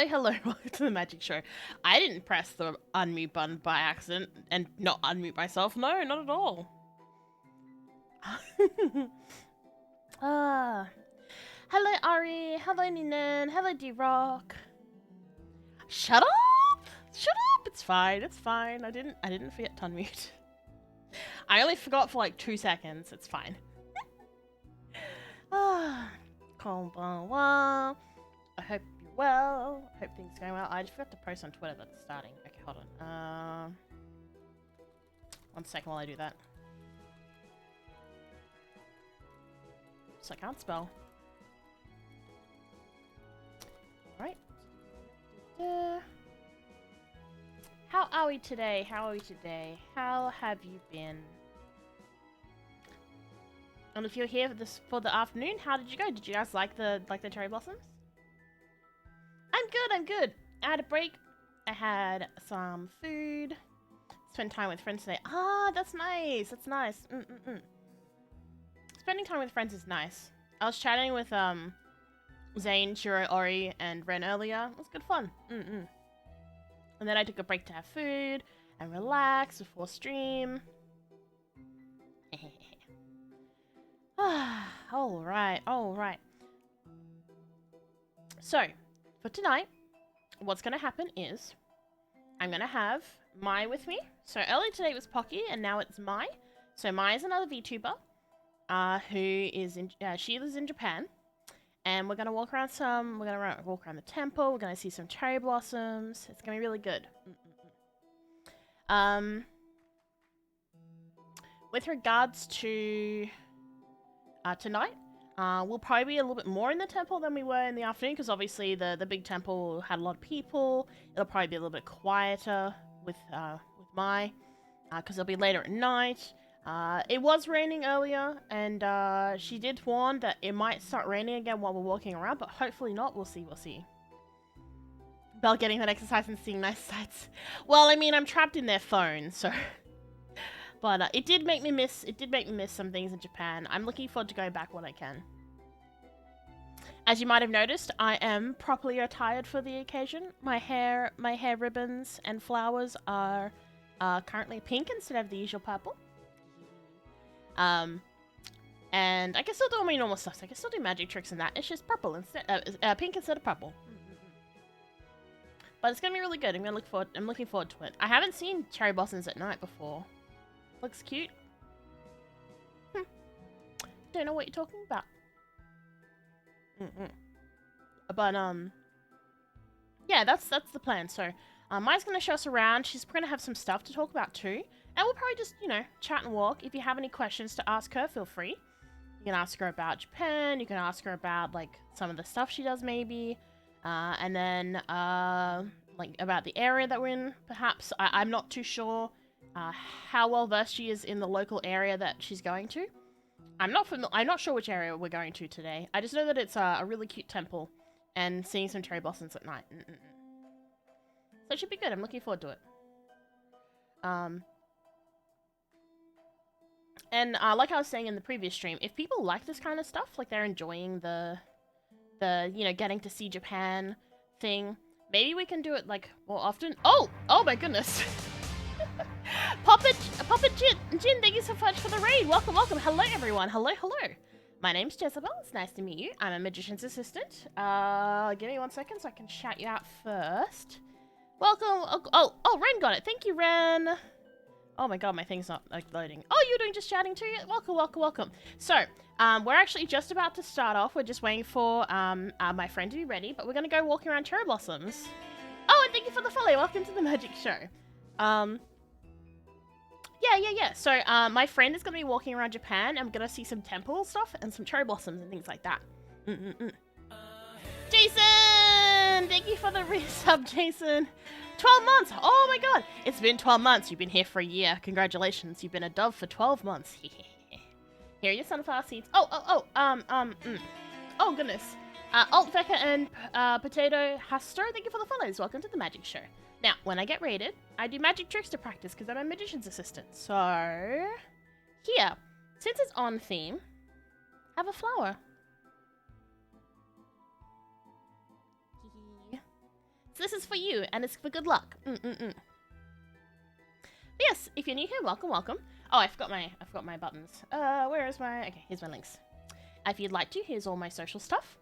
hello, welcome to the magic show. I didn't press the unmute button by accident and not unmute myself. No, not at all. Hello Ari, hello Ninan, hello D-Rock. Shut up! Shut up! It's fine, it's fine. I didn't forget to unmute. I only forgot for like 2 seconds. It's fine. Konbanwa. I hope you're well. I hope things are going well. I just forgot to post on Twitter that it's starting. Okay, hold on. 1 second while I do that. So I can't spell. Alright. How are we today? How are we today? How have you been? And if you're here for the afternoon, how did you go? Did you guys like the cherry blossoms? I'm good. I had a break. I had some food. Spent time with friends today. Ah, that's nice. That's nice. Spending time with friends is nice. I was chatting with Zane, Shiro, Ori, and Ren earlier. It was good fun. And then I took a break to have food and relax before stream. Alright. So, for tonight, what's going to happen is I'm going to have Mai with me. So earlier today it was Pocky and now it's Mai. So Mai is another VTuber who is she lives in Japan. And we're going to walk around walk around the temple. We're going to see some cherry blossoms. It's going to be really good. With regards to tonight, we'll probably be a little bit more in the temple than we were in the afternoon, because obviously the big temple had a lot of people. It'll probably be a little bit quieter with Mai, because it'll be later at night. It was raining earlier, and she did warn that it might start raining again while we're walking around, but hopefully not. We'll see. Belle getting that exercise and seeing nice sights. Well, I mean, I'm trapped in their phone, so... But it did make me miss some things in Japan. I'm looking forward to going back when I can. As you might have noticed, I am properly attired for the occasion. My hair ribbons and flowers are currently pink instead of the usual purple. And I can still do all my normal stuff. So I can still do magic tricks and that. It's just purple instead, pink instead of purple. But it's gonna be really good. I'm looking forward to it. I haven't seen cherry blossoms at night before. Looks cute. Don't know what you're talking about. But yeah, that's the plan. So Mai's gonna show us around. She's gonna have some stuff to talk about too, and we'll probably just chat and walk. If you have any questions to ask her, feel free. You can ask her about Japan. You can ask her about like some of the stuff she does maybe, and then like about the area that we're in. Perhaps I'm not too sure. How well versed she is in the local area that she's going to. I'm not sure which area we're going to today. I just know that it's a really cute temple and seeing some cherry blossoms at night. So it should be good. I'm looking forward to it. And like I was saying in the previous stream, if people like this kind of stuff, like they're enjoying the getting to see Japan thing, maybe we can do it like more often. Oh my goodness. Puppet Jin, thank you so much for the raid. Welcome. Hello, everyone. Hello. My name's Jezebel. It's nice to meet you. I'm a magician's assistant. Give me 1 second so I can shout you out first. Welcome. Oh, Ren got it. Thank you, Ren. Oh my god, my thing's not like loading. Oh, you're doing just chatting too? Welcome. So, we're actually just about to start off. We're just waiting for my friend to be ready, but we're gonna go walking around cherry blossoms. Oh, and thank you for the follow. Welcome to the magic show. Yeah. So, my friend is going to be walking around Japan. I'm going to see some temple stuff and some cherry blossoms and things like that. Jason! Thank you for the resub, Jason. 12 months! Oh my god! It's been 12 months. You've been here for a year. Congratulations. You've been a dove for 12 months. Here are your sunflower seeds. Oh, goodness. Alt Vecca and Potato Haster, thank you for the follows. Welcome to the magic show. Now, when I get raided, I do magic tricks to practice because I'm a magician's assistant. So, here, since it's on theme, have a flower. So this is for you, and it's for good luck. But yes, if you're new here, welcome, welcome. Oh, I forgot my buttons. Where is my? Okay, here's my links. If you'd like to, here's all my social stuff.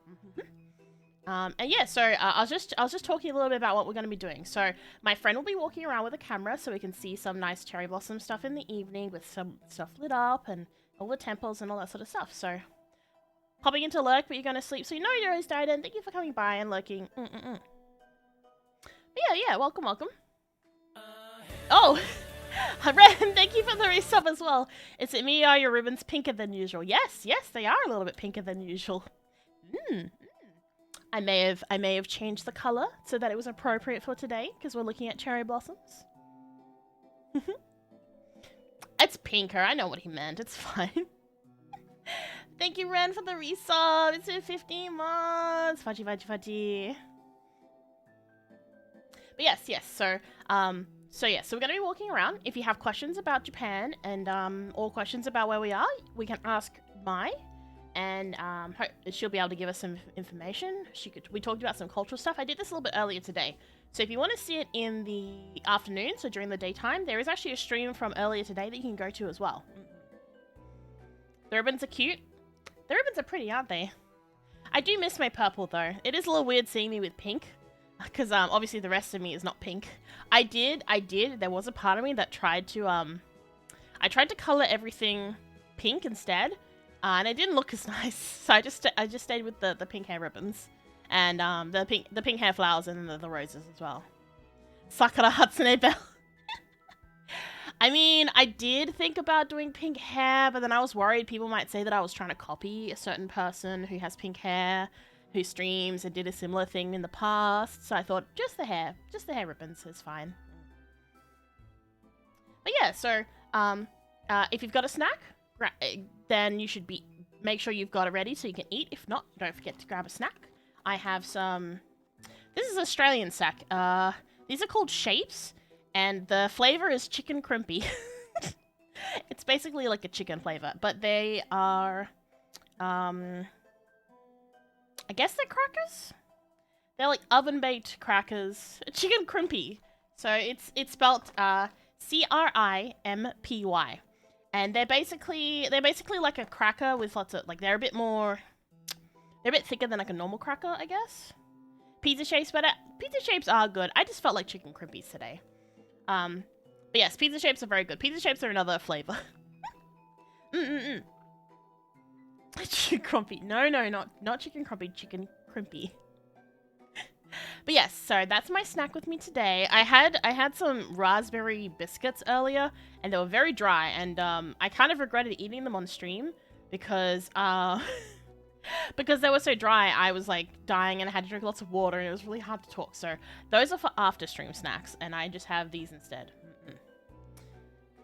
And yeah, so I was just talking a little bit about what we're going to be doing. So my friend will be walking around with a camera so we can see some nice cherry blossom stuff in the evening with some stuff lit up and all the temples and all that sort of stuff. So popping into lurk, but you're going to sleep, so you know you're always died in. Thank you for coming by and lurking. But yeah, welcome. Oh, Ren, thank you for the resub as well. Is it me or are your ribbons pinker than usual? Yes, they are a little bit pinker than usual. I may have changed the color so that it was appropriate for today because we're looking at cherry blossoms. It's pinker. I know what he meant. It's fine. Thank you, Ren, for the resub. It's been 15 months. Fudgy. But yes. So we're gonna be walking around. If you have questions about Japan and or questions about where we are, we can ask Mai. And she'll be able to give us some information. We talked about some cultural stuff. I did this a little bit earlier today. So if you want to see it in the afternoon, so during the daytime, there is actually a stream from earlier today that you can go to as well. The ribbons are cute. The ribbons are pretty, aren't they? I do miss my purple though. It is a little weird seeing me with pink. Because obviously the rest of me is not pink. I did. There was a part of me that tried to I tried to color everything pink instead. And it didn't look as nice, so I just stayed with the pink hair ribbons, and the pink hair flowers and the roses as well. Sakura Hatsune Bell. I mean, I did think about doing pink hair, but then I was worried people might say that I was trying to copy a certain person who has pink hair, who streams and did a similar thing in the past. So I thought just the hair ribbons is fine. But yeah, so if you've got a snack, then you should make sure you've got it ready so you can eat. If not, don't forget to grab a snack. I have some... This is Australian snack. These are called shapes, and the flavor is chicken crimpy. It's basically like a chicken flavor, but they are... I guess they're crackers? They're like oven-baked crackers. Chicken crimpy. So it's spelt C-R-I-M-P-Y. And they're basically like a cracker with lots of, like, they're a bit thicker than like a normal cracker, I guess. Pizza shapes, but pizza shapes are good. I just felt like chicken crimpies today. But yes, pizza shapes are very good. Pizza shapes are another flavor. Chicken crumpy. No, not chicken crumpy, chicken crimpy. But yes, so that's my snack with me today. I had some raspberry biscuits earlier, and they were very dry, and I kind of regretted eating them on stream because because they were so dry. I was like dying, and I had to drink lots of water, and it was really hard to talk. So those are for after stream snacks, and I just have these instead.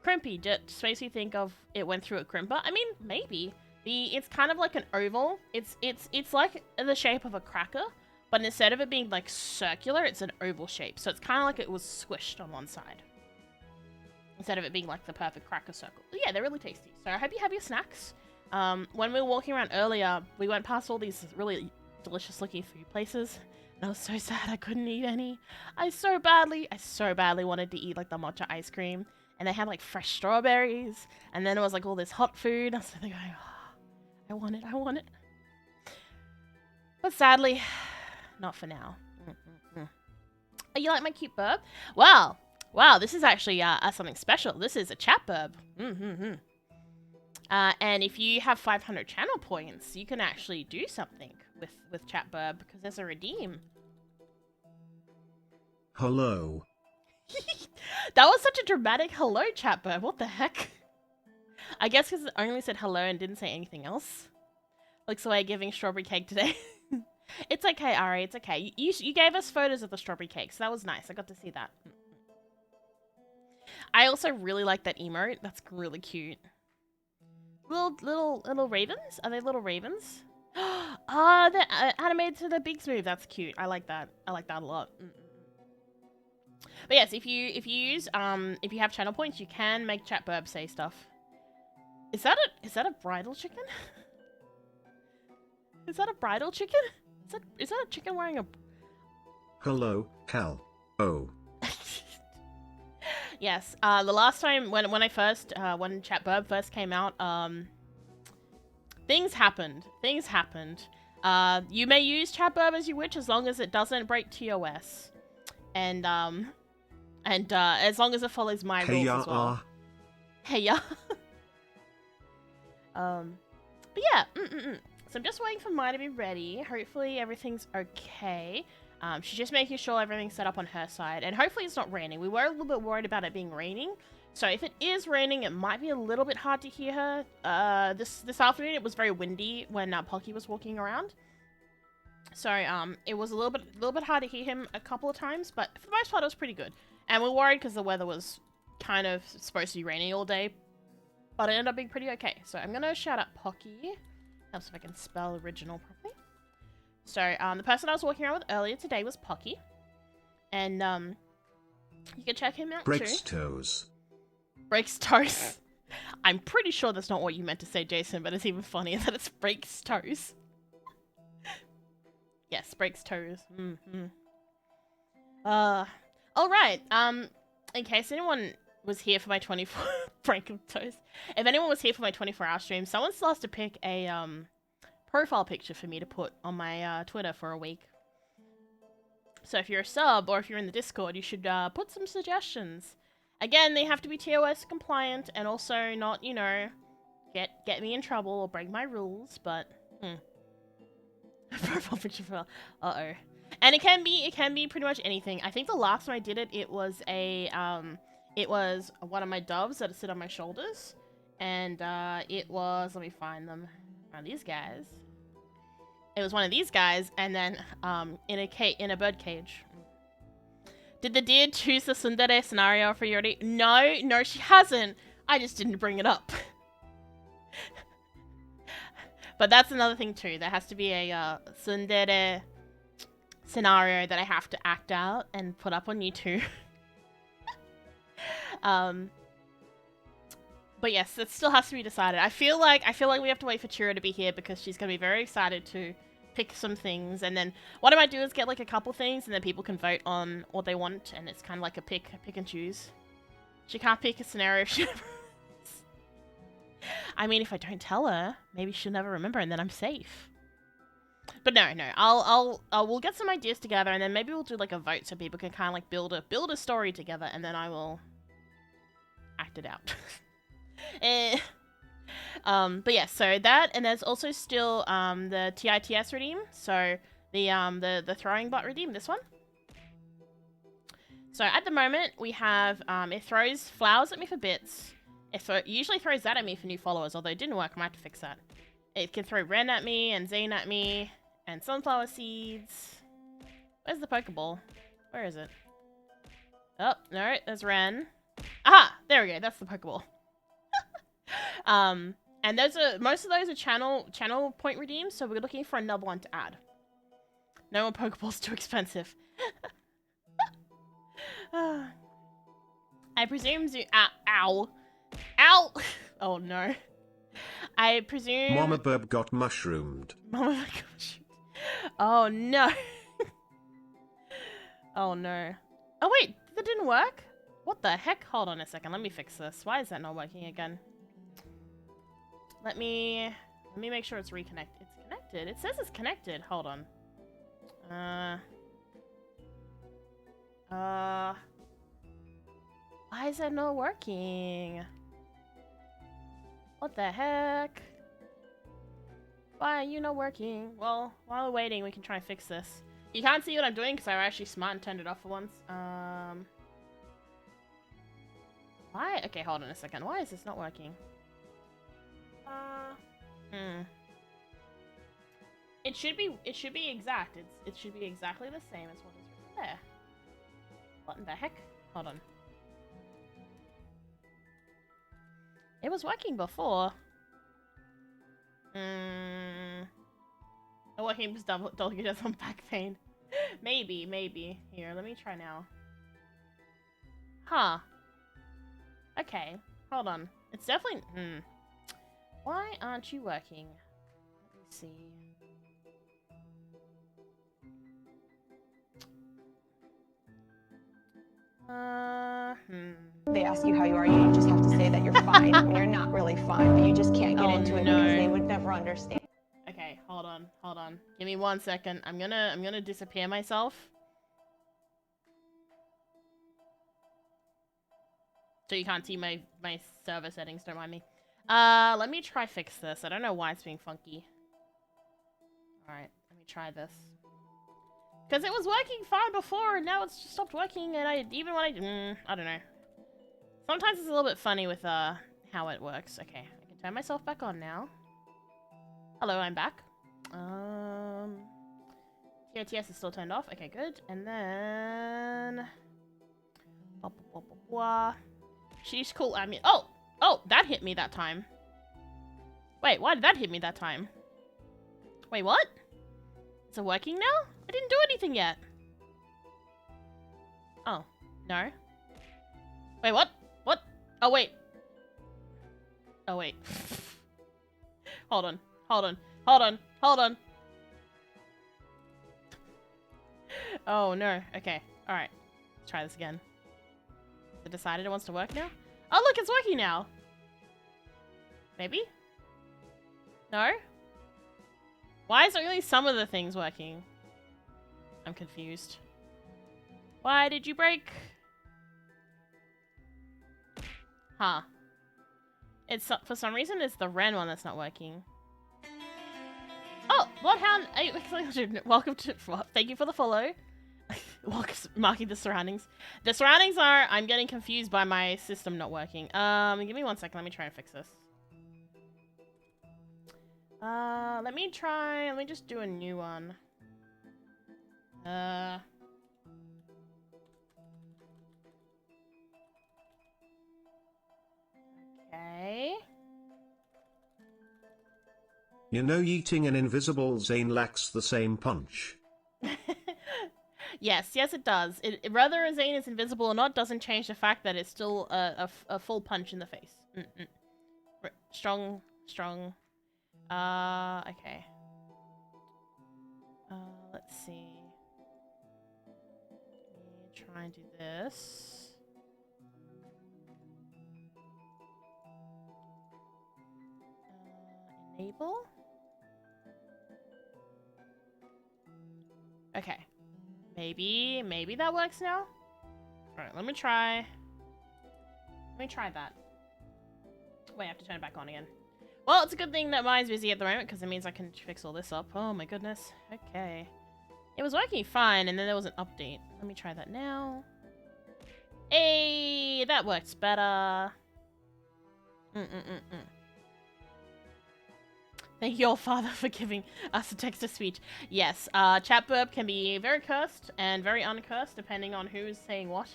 Crimpy just makes me think of it went through a crimper. I mean, maybe it's kind of like an oval. It's like the shape of a cracker. But instead of it being, like, circular, it's an oval shape. So it's kind of like it was squished on one side. Instead of it being, like, the perfect cracker circle. But yeah, they're really tasty. So I hope you have your snacks. When we were walking around earlier, we went past all these really delicious-looking food places. And I was so sad I couldn't eat any. I so badly wanted to eat, like, the matcha ice cream. And they had, like, fresh strawberries. And then it was, like, all this hot food. I was like, oh, I want it. But sadly... not for now. Oh, you like my cute burb? Wow, this is actually something special. This is a chat burb. And if you have 500 channel points, you can actually do something with chat burb because there's a redeem. Hello. That was such a dramatic hello, chat burb. What the heck? I guess because it only said hello and didn't say anything else. Looks like giving strawberry cake today. It's okay, Ari, it's okay. You gave us photos of the strawberry cake, so that was nice. I got to see that. I also really like that emote. That's really cute. Little ravens? Are they little ravens? Ah, they're animated to the big smooth. That's cute. I like that. I like that a lot. But yes, if you have channel points, you can make chat burb say stuff. Is that a bridal chicken? Is that a bridal chicken? Is that a chicken wearing a... Hello, Cal. Oh. Yes. The last time when Chatburb first came out, things happened. Things happened. You may use Chatburb as you wish as long as it doesn't break TOS, and as long as it follows my rules as well. Hey ya. But yeah. So I'm just waiting for mine to be ready. Hopefully everything's okay. She's just making sure everything's set up on her side, and hopefully it's not raining. We were a little bit worried about it being raining, so if it is raining, it might be a little bit hard to hear her. This afternoon it was very windy when Pocky was walking around, so it was a little bit hard to hear him a couple of times, but for the most part it was pretty good. And we're worried because the weather was kind of supposed to be rainy all day, but it ended up being pretty okay. So I'm gonna shout out Pocky. Helps if I can spell original properly. So, the person I was walking around with earlier today was Pocky. And, you can check him out Breaks too. toes. Breaks toes. I'm pretty sure that's not what you meant to say, Jason, but it's even funnier that it's breaks toes. Yes, breaks toes. Alright, in case anyone was here for my 24... break of toes. If anyone was here for my 24-hour stream, someone still has to pick a, profile picture for me to put on my Twitter for a week. So if you're a sub or if you're in the Discord, you should put some suggestions. Again, they have to be TOS compliant and also not, you know, get me in trouble or break my rules, but profile picture for uh-oh. And it can be pretty much anything. I think the last time I did it, it was one of my doves that sit on my shoulders, and it was, let me find them. These guys. It was one of these guys, and then in a bird cage. Did the deer choose the tsundere scenario for you already? No, she hasn't. I just didn't bring it up. But that's another thing too. There has to be a tsundere scenario that I have to act out and put up on YouTube. But yes, it still has to be decided. I feel like we have to wait for Chiro to be here because she's gonna be very excited to pick some things, and then what I might do is get like a couple things, and then people can vote on what they want, and it's kind of like a pick and choose. She can't pick a scenario if she never remembers. I mean, if I don't tell her, maybe she'll never remember, and then I'm safe. But no, we'll get some ideas together, and then maybe we'll do like a vote so people can kind of like build a story together, and then I will act it out. But yeah, so that, and there's also still the TITS redeem, so the throwing bot redeem, this one. So at the moment we have it throws flowers at me for bits. It usually throws that at me for new followers, although it didn't work. I might have to fix that. It can throw Ren at me and Zane at me and sunflower seeds. Where's the Pokeball? Where is it? Oh no, there's Ren. Aha! There we go. That's the Pokeball. And most of those are channel point redeems, so we're looking for another one to add. No more Pokeballs, too expensive. I presume ow. Oh no. I presume Mama Burb got mushroomed. Mama Burb got mushroomed. Oh no. Oh no. Oh wait, that didn't work? What the heck? Hold on a second, let me fix this. Why is that not working again? Let me make sure it's reconnected. It's connected. It says it's connected. Hold on. Why is that not working? What the heck? Why are you not working? Well, while we're waiting, we can try and fix this. You can't see what I'm doing because I was actually smart and turned it off for once. Why? Okay, hold on a second. Why is this not working? It should be exact. It should be exactly the same as what is written there. What in the heck? Hold on. It was working before. It working because Dolly does some back pain. Maybe. Here, let me try now. Huh. Okay. Hold on. It's definitely Why aren't you working? Let me see. They ask you how you are, you just have to say that you're fine when you're not really fine, but you just can't get into it because they would never understand. Okay, hold on. Give me 1 second. I'm gonna disappear myself. So you can't see my server settings, don't mind me. Let me try fix this. I don't know why it's being funky. Alright, let me try this. Because it was working fine before, and now it's just stopped working, and I don't know. Sometimes it's a little bit funny with, how it works. Okay, I can turn myself back on now. Hello, I'm back. TOTS is still turned off. Okay, good. And then... She's cool. I mean... Oh! Oh, that hit me that time. Wait, why did that hit me that time? Wait, what? Is it working now? I didn't do anything yet. Oh, no. Wait, what? What? Oh, wait. Oh, wait. Hold on. Oh, no. Okay. Alright. Let's try this again. It decided it wants to work now? Oh, look, it's working now. Maybe? No? Why is only some of the things working? I'm confused. Why did you break? Huh. It's for some reason it's the Ren one that's not working. Oh, Bloodhound 8, welcome to, thank you for the follow. Marking the surroundings. The surroundings are, I'm getting confused by my system not working. Give me 1 second, let me try and fix this. Let me just do a new one. Okay. You know, eating an invisible Zane lacks the same punch. Yes, it does. Whether Zane is invisible or not doesn't change the fact that it's still a full punch in the face. Strong. Okay. Let's see. Let me try and do this. Enable? Okay. Maybe that works now? Alright, let me try that. Wait, I have to turn it back on again. Well, it's a good thing that mine's busy at the moment, because it means I can fix all this up. Oh my goodness. Okay. It was working fine, and then there was an update. Let me try that now. Hey, that works better. Thank you, all father, for giving us a text-to-speech. Yes, chat burp can be very cursed and very uncursed, depending on who's saying what.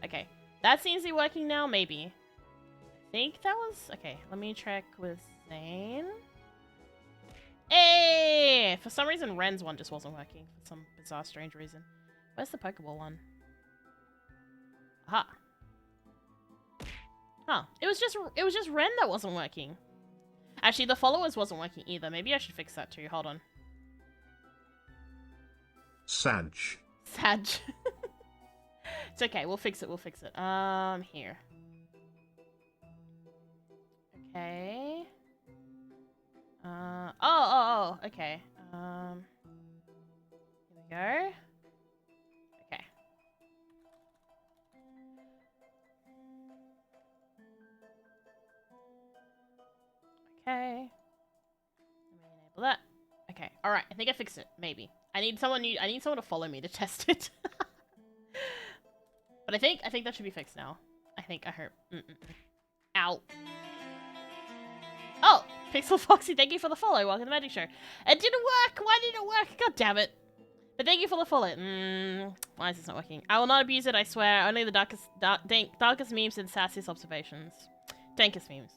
Okay, that seems to be working now, maybe. I think that was... Okay, let me check with Zane. Hey! For some reason, Ren's one just wasn't working. For some bizarre, strange reason. Where's the Pokeball one? Aha. Huh. It was just Ren that wasn't working. Actually, the followers wasn't working either. Maybe I should fix that too. Hold on. Sag. It's okay. We'll fix it. Here. Okay. Okay. Here we go. Okay. Okay. Let me enable that. Okay. Alright, I think I fixed it. Maybe. I need someone to follow me to test it. But I think that should be fixed now. I hope. Ow. Oh! Pixel Foxy, thank you for the follow. Welcome to the Magic Show. It didn't work! Why didn't it work? God damn it. But thank you for the follow. Why is this not working? I will not abuse it, I swear. Only the darkest memes and sassiest observations. Dankest memes.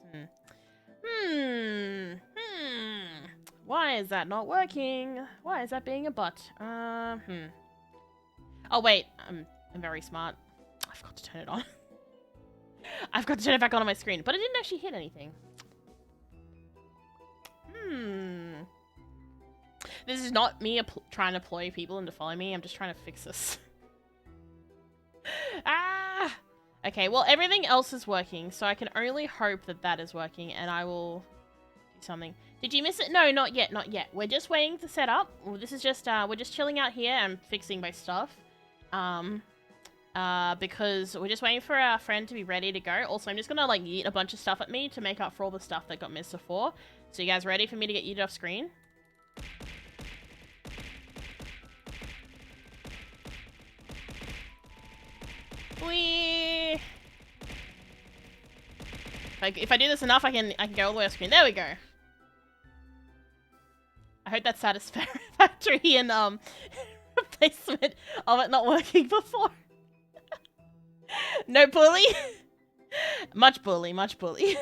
Why is that not working? Why is that being a butt? Oh wait, I'm very smart. I forgot to turn it on. I forgot to turn it back on my screen, but it didn't actually hit anything. This is not me trying to ploy people into following me. I'm just trying to fix this. Ah! Okay, well, everything else is working, so I can only hope that that is working, and I will do something. Did you miss it? No, not yet, not yet. We're just waiting to set up. Well, this is just, we're just chilling out here and fixing my stuff. Because we're just waiting for our friend to be ready to go. Also, I'm just gonna, like, yeet a bunch of stuff at me to make up for all the stuff that got missed before. So you guys ready for me to get yeeted off screen? Whee! If I do this enough, I can go all the way off screen. There we go. I hope that's satisfactory in replacement of it not working before. No bully. Much bully, much bully.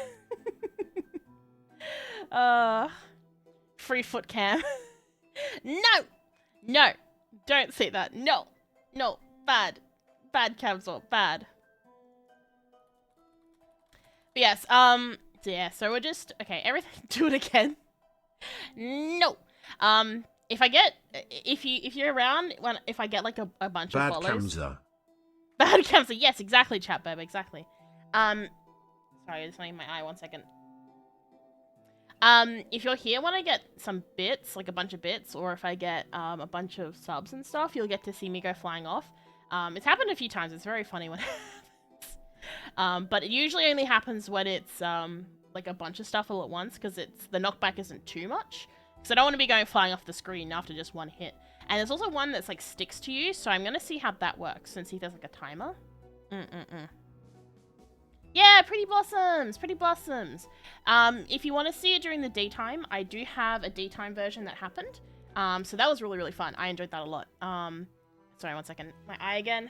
Free foot cam. No! No! Don't say that. No! No. Bad. Bad Camsor. Bad. But yes, yeah, so we're just, okay, everything, do it again. No! If you're around, if I get, like, a bunch of follows. Camsa. Bad Camsa, yes, exactly, chat, babe, exactly. Sorry, there's something in my eye, 1 second. If you're here when I get some bits, like a bunch of bits, or if I get, a bunch of subs and stuff, you'll get to see me go flying off. It's happened a few times. It's very funny when it happens. But it usually only happens when it's, like a bunch of stuff all at once, because the knockback isn't too much. Because I don't want to be going flying off the screen after just one hit. And there's also one that's, like, sticks to you, so I'm going to see how that works, and see if there's, like, a timer. Yeah, pretty blossoms! Pretty blossoms! If you want to see it during the daytime, I do have a daytime version that happened. So that was really, really fun. I enjoyed that a lot. Sorry, 1 second. My eye again.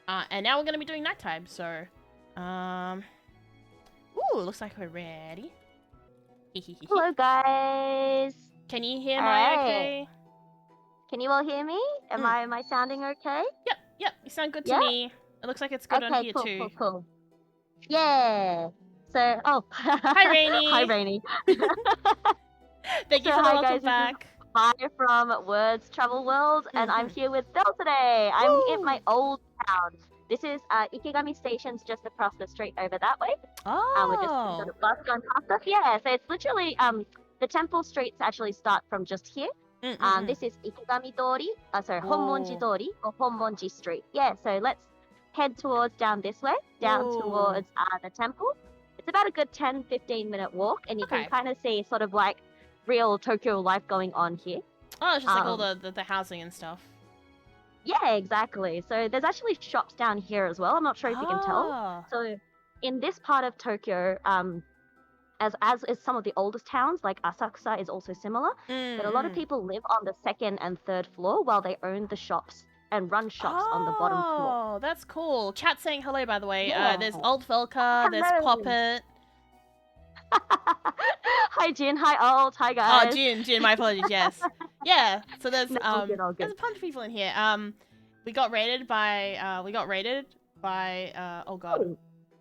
And now we're going to be doing nighttime, so... Ooh, looks like we're ready. Hello, guys. Can you hear my okay? Can you all hear me? Am I sounding okay? Yep. You sound good to me. It looks like it's good on here, cool, too. Cool. Yeah. So, Hi, Rainy. Hi, Rainy. Thank you for the welcome back. Hi from Words Travel World, and I'm here with Belle today. I'm in my old town. This is Ikigami Station's just across the street over that way. Oh. We're just got a bus going past us. Yeah, so it's literally the temple streets actually start from just here. This is Ikigami Dori, Honmonji Dori or Honmonji Street. Yeah, so let's head towards down this way, towards the temple. It's about a good 10-15 minute walk, and you can kind of see sort of like real Tokyo life going on here. Oh, it's just like all the housing and stuff. Yeah, exactly. So there's actually shops down here as well. I'm not sure if you can tell. So in this part of Tokyo, as is some of the oldest towns, like Asakusa is also similar. But a lot of people live on the second and third floor while they own the shops and run shops on the bottom floor. Oh, that's cool. Chat saying hello, by the way. Yeah. There's Old Velka, there's Poppet. Hi, Jin. Hi, Old. Hi, guys. Oh, Jin, my apologies, yes. Yeah, so there's all good. There's a bunch of people in here. We got raided by oh god.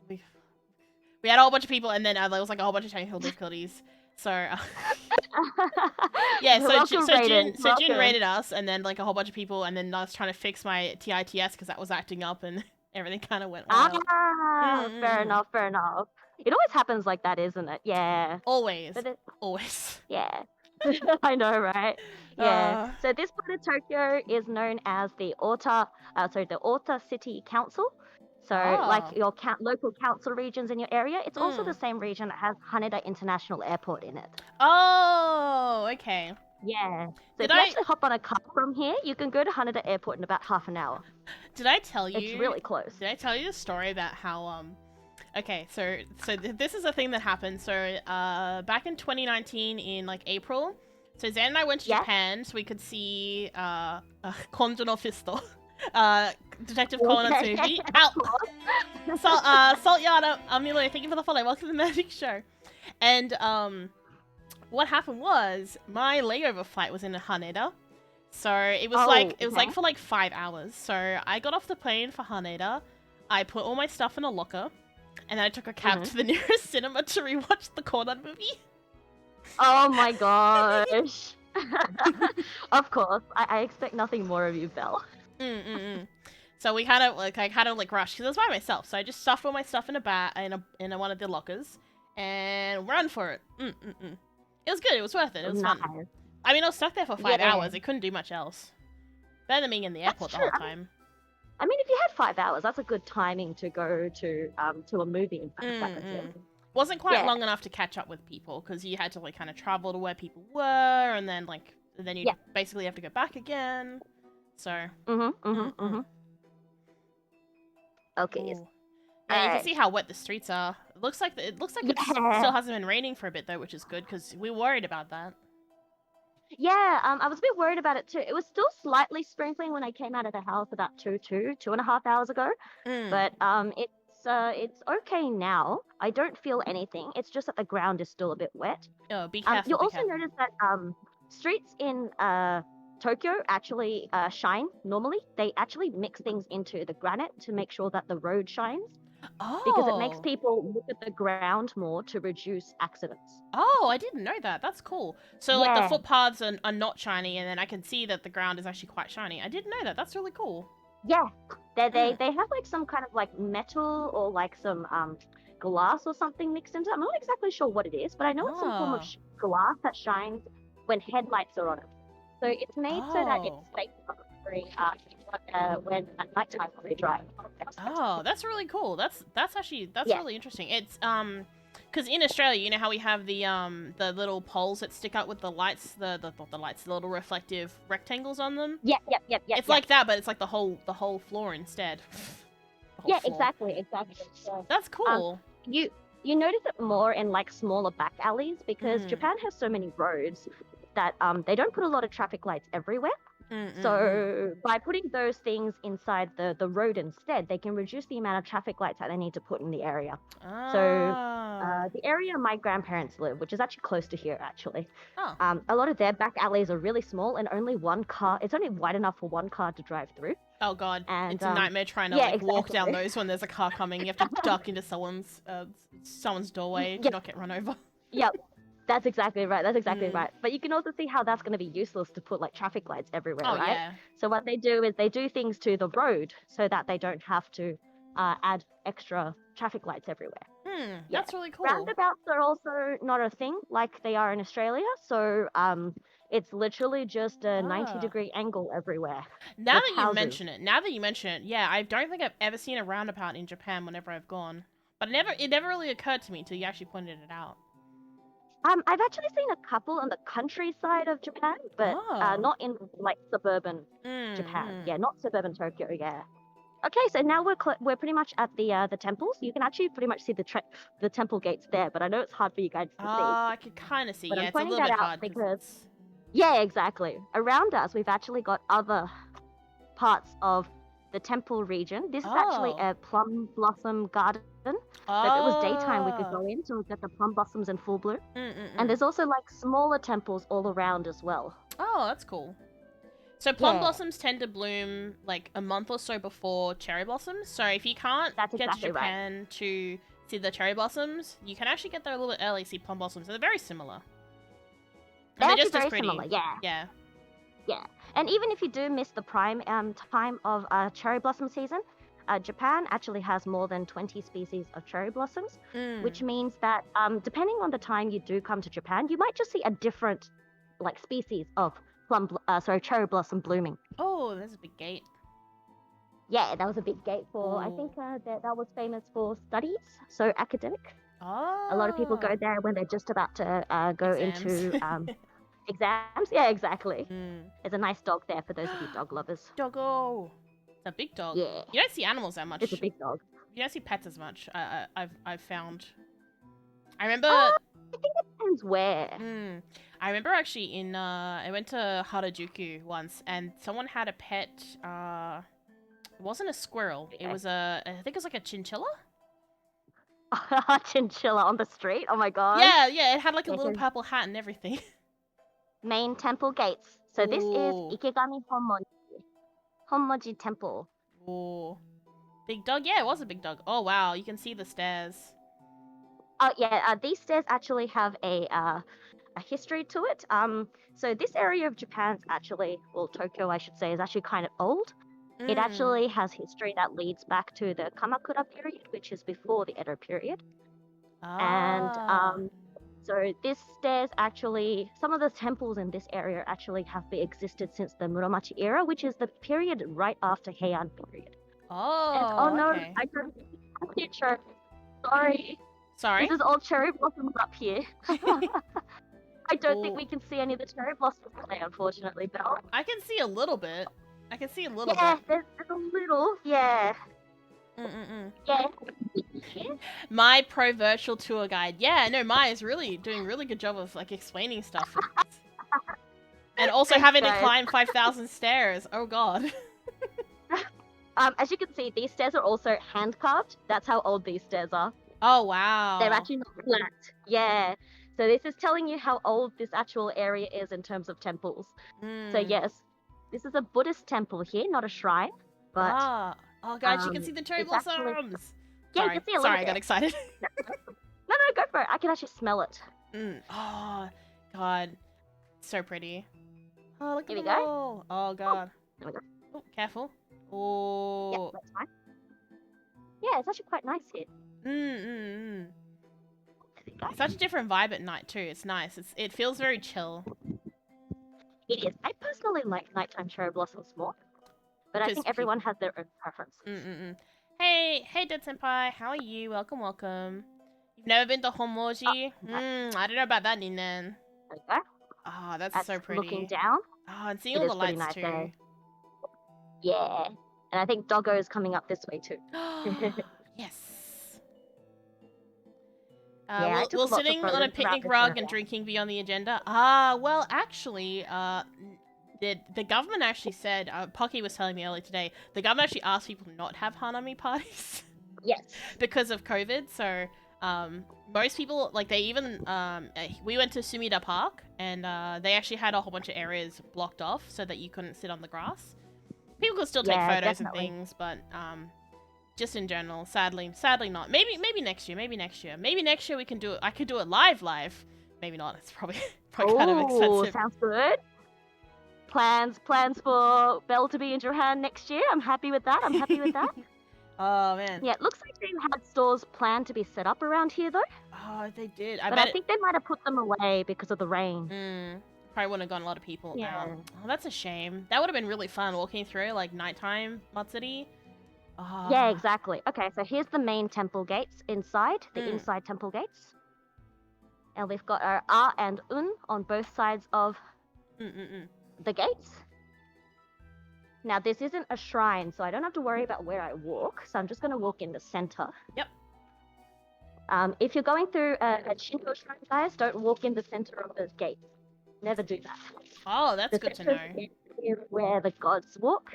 We had a whole bunch of people, and then there was like a whole bunch of technical difficulties. So yeah, so Jin raided us, and then like a whole bunch of people, and then I was trying to fix my TITS because that was acting up, and everything kind of went wild. Fair enough. It always happens like that, isn't it? Yeah. Always. Always. Yeah. I know, right? Yeah. So this part of Tokyo is known as the Ota City Council. So like your local council regions in your area, it's also the same region that has Haneda International Airport in it. Oh, okay. Yeah. So if you actually hop on a car from here, you can go to Haneda Airport in about half an hour. Did I tell you? It's really close. Did I tell you the story about how Okay, so this is a thing that happened. So back in 2019 in like April, so Zan and I went to Japan so we could see Konjo no Fisto. Detective Conan Tsuji. Salt Yard Amelia, thank you for the follow. Welcome to the Magic Show. And what happened was my layover flight was in Haneda. So it was like for like 5 hours. So I got off the plane for Haneda. I put all my stuff in a locker. And then I took a cab to the nearest cinema to rewatch the Conan movie. Oh my gosh. Of course. I expect nothing more of you, Belle. So we kind of like rushed because I was by myself. So I just stuffed all my stuff in a bag in one of the lockers and run for it. It was good. It was worth it. It was fun. I mean, I was stuck there for 5 hours. I couldn't do much else. Better than being in the airport the whole time. I mean, if you had 5 hours, that's a good timing to go to a movie. Wasn't quite long enough to catch up with people because you had to like kind of travel to where people were, and then you basically have to go back again. So. Okay. Yes. Yeah, you can see how wet the streets are. It looks like it still hasn't been raining for a bit though, which is good because we were worried about that. Yeah, I was a bit worried about it too. It was still slightly sprinkling when I came out of the house about 2.5 hours ago. But it's okay now. I don't feel anything. It's just that the ground is still a bit wet. Oh, be careful. You'll also notice that streets in Tokyo actually shine normally. They actually mix things into the granite to make sure that the road shines. Oh. Because it makes people look at the ground more to reduce accidents. Oh, I didn't know that. That's cool. So like the footpaths are not shiny, and then I can see that the ground is actually quite shiny. I didn't know that. That's really cool. Yeah, they have like some kind of like metal or like some glass or something mixed into it. I'm not exactly sure what it is, but I know it's some form of glass that shines when headlights are on it. So it's made so that it's safe when at nighttime when they drive. Oh, that's really cool. That's really interesting. It's because in Australia, you know how we have the little poles that stick out with the lights, the little reflective rectangles on them. Yeah. It's like that, but it's like the whole floor instead. Floor. Exactly. So, that's cool. You notice it more in like smaller back alleys because Japan has so many roads that they don't put a lot of traffic lights everywhere. So by putting those things inside the road instead, they can reduce the amount of traffic lights that they need to put in the area. So the area my grandparents live, which is actually close to here actually, a lot of their back alleys are really small and only one car, it's only wide enough for one car to drive through. Oh god, and, it's a nightmare trying to walk down those when there's a car coming. You have to duck into someone's doorway to not get run over. Yep. That's exactly right. Right. But you can also see how that's going to be useless to put like traffic lights everywhere, right? Yeah. So what they do is they do things to the road so that they don't have to add extra traffic lights everywhere. That's really cool. Roundabouts are also not a thing like they are in Australia. So it's literally just a 90-degree angle everywhere. Now that you mention it, yeah, I don't think I've ever seen a roundabout in Japan whenever I've gone. But it never really occurred to me until you actually pointed it out. I've actually seen a couple on the countryside of Japan, but not in like suburban Japan. Yeah, not suburban Tokyo. Yeah. Okay, so now we're pretty much at the temples. You can actually pretty much see the temple gates there, but I know it's hard for you guys to see. I can kind of see. But yeah, I'm it's a pointing little that bit out hard because yeah, exactly. Around us, we've actually got other parts of the temple region. This is actually a plum blossom garden. So if it was daytime, we could go in to get the plum blossoms in full bloom. And there's also like smaller temples all around as well. Oh, that's cool. So plum blossoms tend to bloom like a month or so before cherry blossoms. So if you can't get to Japan to see the cherry blossoms, you can actually get there a little bit early, see plum blossoms. They're very similar. They're just very as pretty. similar, Yeah. And even if you do miss the prime time of cherry blossom season, Japan actually has more than 20 species of cherry blossoms, which means that depending on the time you do come to Japan, you might just see a different like species of cherry blossom blooming. Oh, there's a big gate. Yeah, that was a big gate for, I think that was famous for studies, so academic. A lot of people go there when they're just about to go into exams. Yeah, exactly. There's a nice dog there for those of you dog lovers. Doggo. It's a big dog. Yeah. You don't see animals that much. It's a big dog. You don't see pets as much. I've found. I remember. I think it depends where. I remember actually I went to Harajuku once, and someone had a pet. It wasn't a squirrel. It was I think it was like a chinchilla. A chinchilla on the street. Oh my god. Yeah. It had like a little purple hat and everything. Main temple gates. So this is Ikegami Honmoji Temple. Oh, big dog. Yeah, it was a big dog. Oh wow, you can see the stairs. Oh yeah, these stairs actually have a history to it. So this area of Japan's actually, well, Tokyo I should say, is actually kind of old. It actually has history that leads back to the Kamakura period, which is before the Edo period. And so this stairs actually, some of the temples in this area actually have been existed since the Muromachi era, which is the period right after Heian period. And, no, okay. I don't see a picture. Sorry. Sorry? This is all cherry blossoms up here. I don't think we can see any of the cherry blossoms today, unfortunately, Belle. I can see a little bit. I can see a little Yeah, bit. there's a little, yeah. Yeah. My pro virtual tour guide. Yeah, no, Maya is really doing a really good job of like explaining stuff. And also Thanks, having to guys. climb 5,000 stairs. Oh god. As you can see, these stairs are also hand carved. That's how old these stairs are. Oh wow. They're actually not flat. Yeah. So this is telling you how old this actual area is in terms of temples. So yes, this is a Buddhist temple here, not a shrine. But oh guys, you can see the cherry it's blossoms. actually- Yeah, Sorry, you can see a little sorry, I bit. got excited. No, go for it. I can actually smell it. Oh god, so pretty. Oh look Here at we them go. all. Oh god. There we go. Oh, careful. Oh. Yeah, that's fine. Yeah, it's actually quite nice here. It's such a different vibe at night too. It's nice. It feels very chill. It is. I personally like nighttime cherry blossoms more, but I Because think everyone has their own preferences. Hey, Dead Senpai, how are you? Welcome, welcome. You've never been to Honmoji? I don't know about that, Ninan. There we go. Oh, that's so pretty. Looking down. Oh, and seeing It all is the pretty lights nice too. there. Yeah. And I think Doggo is coming up this way too. Yes. Yeah, I took will lots of sitting on a photos around picnic this rug area. and drinking be on the agenda? Well, actually, the government actually said, Pocky was telling me earlier today, the government actually asked people not have Hanami parties. Yes. Because of COVID, so, most people, like, they even, we went to Sumida Park, and, they actually had a whole bunch of areas blocked off so that you couldn't sit on the grass. People could still take Yeah, photos definitely. and things, but, just in general, sadly not. Maybe next year. Maybe next year we can do it. I could do it live. Maybe not. It's probably kind of Ooh, expensive. sounds good. Plans for Belle to be in Japan next year. I'm happy with that. Oh man. Yeah, it looks like they had stores planned to be set up around here though. Oh, they did. But I think they might have put them away because of the rain. Probably wouldn't have gotten a lot of people. Yeah. Oh, that's a shame. That would have been really fun walking through like nighttime Matsuri. Oh. Yeah, exactly. Okay, so here's the main temple gates inside, the inside temple gates. And we've got our A and Un on both sides of the gates. Now, this isn't a shrine, so I don't have to worry about where I walk. So I'm just going to walk in the center. Yep. If you're going through a Shinto shrine, guys, don't walk in the center of the gates. Never do that. Oh, that's The good to center know. of the gate is where the gods walk.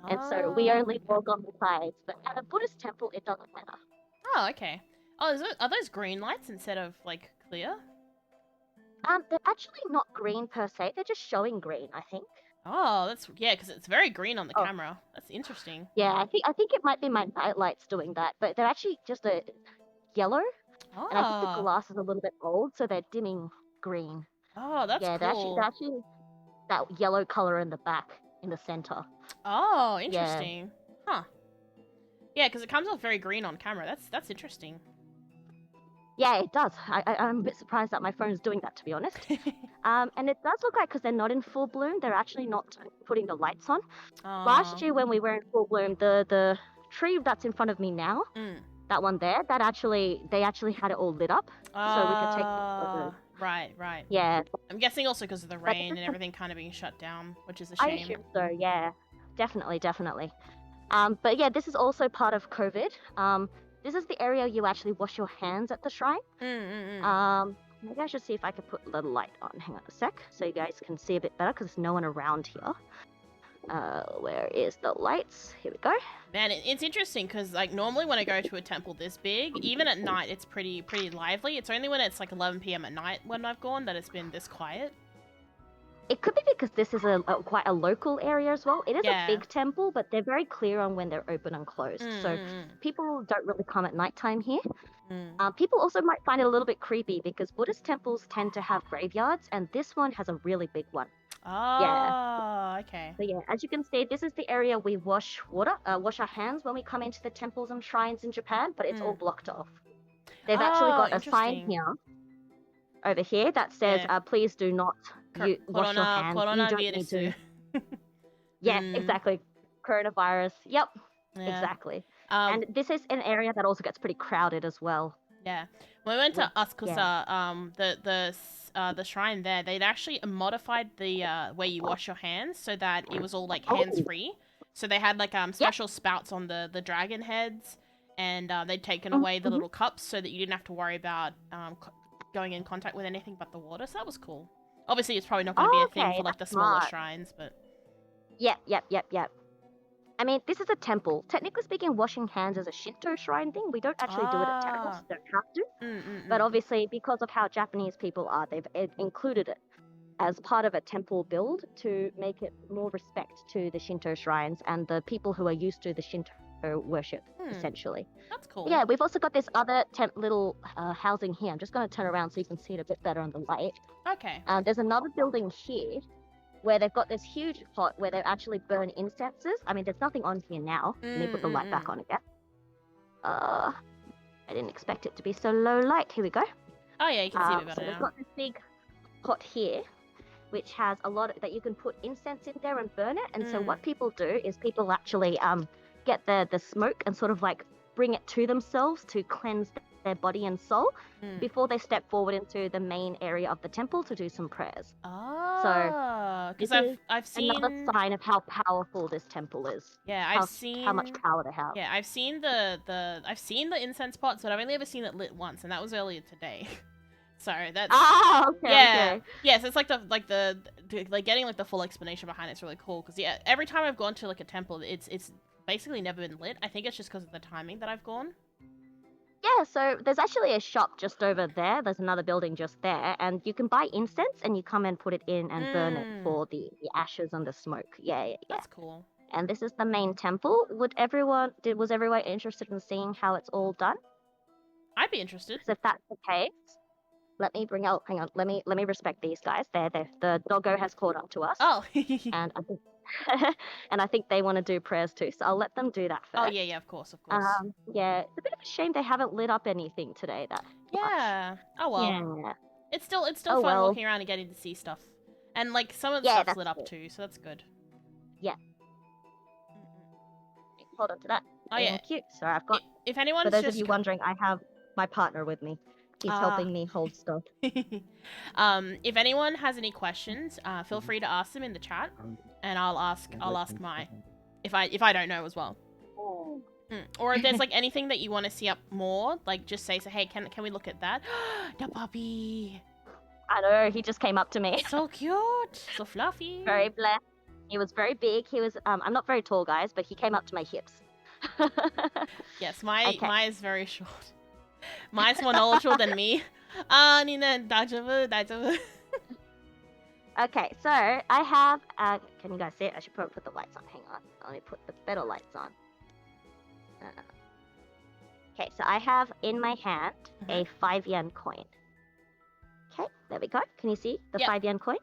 And so we only walk on the sides. But at a Buddhist temple, it doesn't matter. Oh, okay. Oh, are those green lights instead of like clear? They're actually not green per se. They're just showing green, I think. Oh, that's because it's very green on the camera. That's interesting. Yeah, I think it might be my night lights doing that, but they're actually just a yellow. Oh. And I think the glass is a little bit old, so they're dimming green. Oh, that's yeah, cool. they're actually that yellow color in the back, in the center. Oh, interesting. Yeah. Huh. Yeah, because it comes off very green on camera. That's interesting. Yeah, it does. I'm a bit surprised that my phone's doing that, to be honest. And it does look like, because they're not in full bloom, they're actually not putting the lights on. Last year when we were in full bloom, the tree that's in front of me now, that one there, they actually had it all lit up, so we could take photos. Right. Yeah. I'm guessing also because of the rain and everything kind of being shut down, which is a I shame. assume so, yeah. Definitely. But yeah, this is also part of COVID. This is the area you actually wash your hands at the shrine. Maybe I should see if I could put the light on. Hang on a sec, so you guys can see a bit better, because there's no one around here. Where is the lights? Here we go. Man, it's interesting because like normally when I go to a temple this big, even at night it's pretty lively. It's only when it's like 11 p.m. at night when I've gone that it's been this quiet. It could be because this is quite a local area as well. It is a big temple, but they're very clear on when they're open and closed. So people don't really come at nighttime here. People also might find it a little bit creepy because Buddhist temples tend to have graveyards, and this one has a really big one. Oh, okay. So yeah, as you can see, this is the area we wash our hands when we come into the temples and shrines in Japan, but it's all blocked off. They've actually Oh, got a sign interesting. here, over here, that says, Yeah. please do not wash your hands. You don't need to. Yeah, exactly. Coronavirus. Yep, Yeah. exactly. And this is an area that also gets pretty crowded as well. Yeah. When we went to Askusa, the shrine there, they'd actually modified the where you wash your hands so that it was all like hands free. So they had like special spouts on the dragon heads, and they'd taken away the little cups so that you didn't have to worry about going in contact with anything but the water. So that was cool. Obviously, it's probably not going to be a thing for like the smaller shrines, but Yep. I mean, this is a temple. Technically speaking, washing hands is a Shinto shrine thing. We don't actually do it at temples. You don't have to. But obviously, because of how Japanese people are, they've included it as part of a temple build to make it more respect to the Shinto shrines and the people who are used to the Shinto worship, essentially. That's cool. Yeah, we've also got this other little housing here. I'm just going to turn around so you can see it a bit better on the light. Okay. There's another building here where they've got this huge pot where they actually burn incenses. I mean, there's nothing on here now. Let me put the light back on again. I didn't expect it to be so low light. Here we go. Oh yeah, you can see it better so now. they've got this big pot here, which has a lot that you can put incense in there and burn it. And so what people do is people actually get the smoke and sort of like bring it to themselves to cleanse their body and soul before they step forward into the main area of the temple to do some prayers. Oh, because I've seen another sign of how powerful this temple is. Yeah, I've seen how much power they have. Yeah, I've seen the incense pots, but I've only ever seen it lit once, and that was earlier today. So that's okay. Yes, it's like getting like the full explanation behind it's really cool because every time I've gone to like a temple, it's basically never been lit. I think it's just because of the timing that I've gone. Yeah, so there's actually a shop just over there. There's another building just there, and you can buy incense and you come and put it in and burn it for the ashes and the smoke. Yeah. That's cool. And this is the main temple. Was everyone interested in seeing how it's all done? I'd be interested. So if that's the case, let me respect these guys. The doggo has caught up to us. Oh. And I think they want to do prayers too, so I'll let them do that first. Oh yeah, of course. Yeah, it's a bit of a shame they haven't lit up anything today. Much. Oh well. Yeah. It's still fun walking around and getting to see stuff, and like some of the stuff's lit up too, so that's good. Yeah. Hold on to that. Oh yeah. Thank you. So I've got. If anyone's for those of you wondering, I have my partner with me. He's helping me hold stuff. If anyone has any questions, feel free to ask them in the chat, and I'll ask my if I don't know as well. Or if there's like anything that you want to see up more, like just say hey, can we look at that? The puppy. I know, he just came up to me. So cute, so fluffy. Very blessed. He was very big. He was I'm not very tall, guys, but he came up to my hips. Yes, mine is very short. Mine's more knowledgeable than me. 다丈夫. Okay, so I have can you guys see it? I should probably put the lights on. Hang on. Let me put the better lights on. Okay, so I have in my hand a 5 yen coin. Okay, there we go. Can you see the 5 yen coin?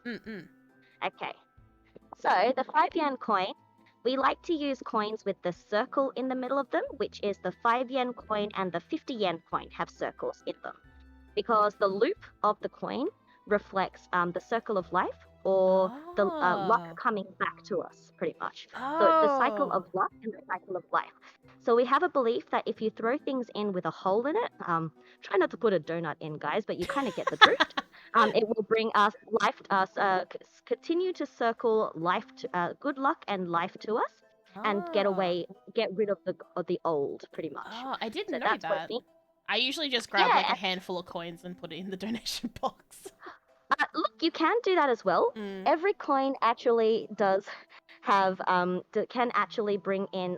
Okay. So the 5 yen coin, we like to use coins with the circle in the middle of them, which is the 5 yen coin and the 50 yen coin have circles in them. Because the loop of the coin reflects the circle of life or the luck coming back to us, pretty much. So it's the cycle of luck and the cycle of life. So we have a belief that if you throw things in with a hole in it, try not to put a donut in, guys, but you kind of get the drift. It will bring us life, continue to circle life, good luck and life to us, and get rid of the old, pretty much. Oh, I didn't know that. I usually just grab like a handful of coins and put it in the donation box. Look, you can do that as well. Every coin actually does have can actually bring in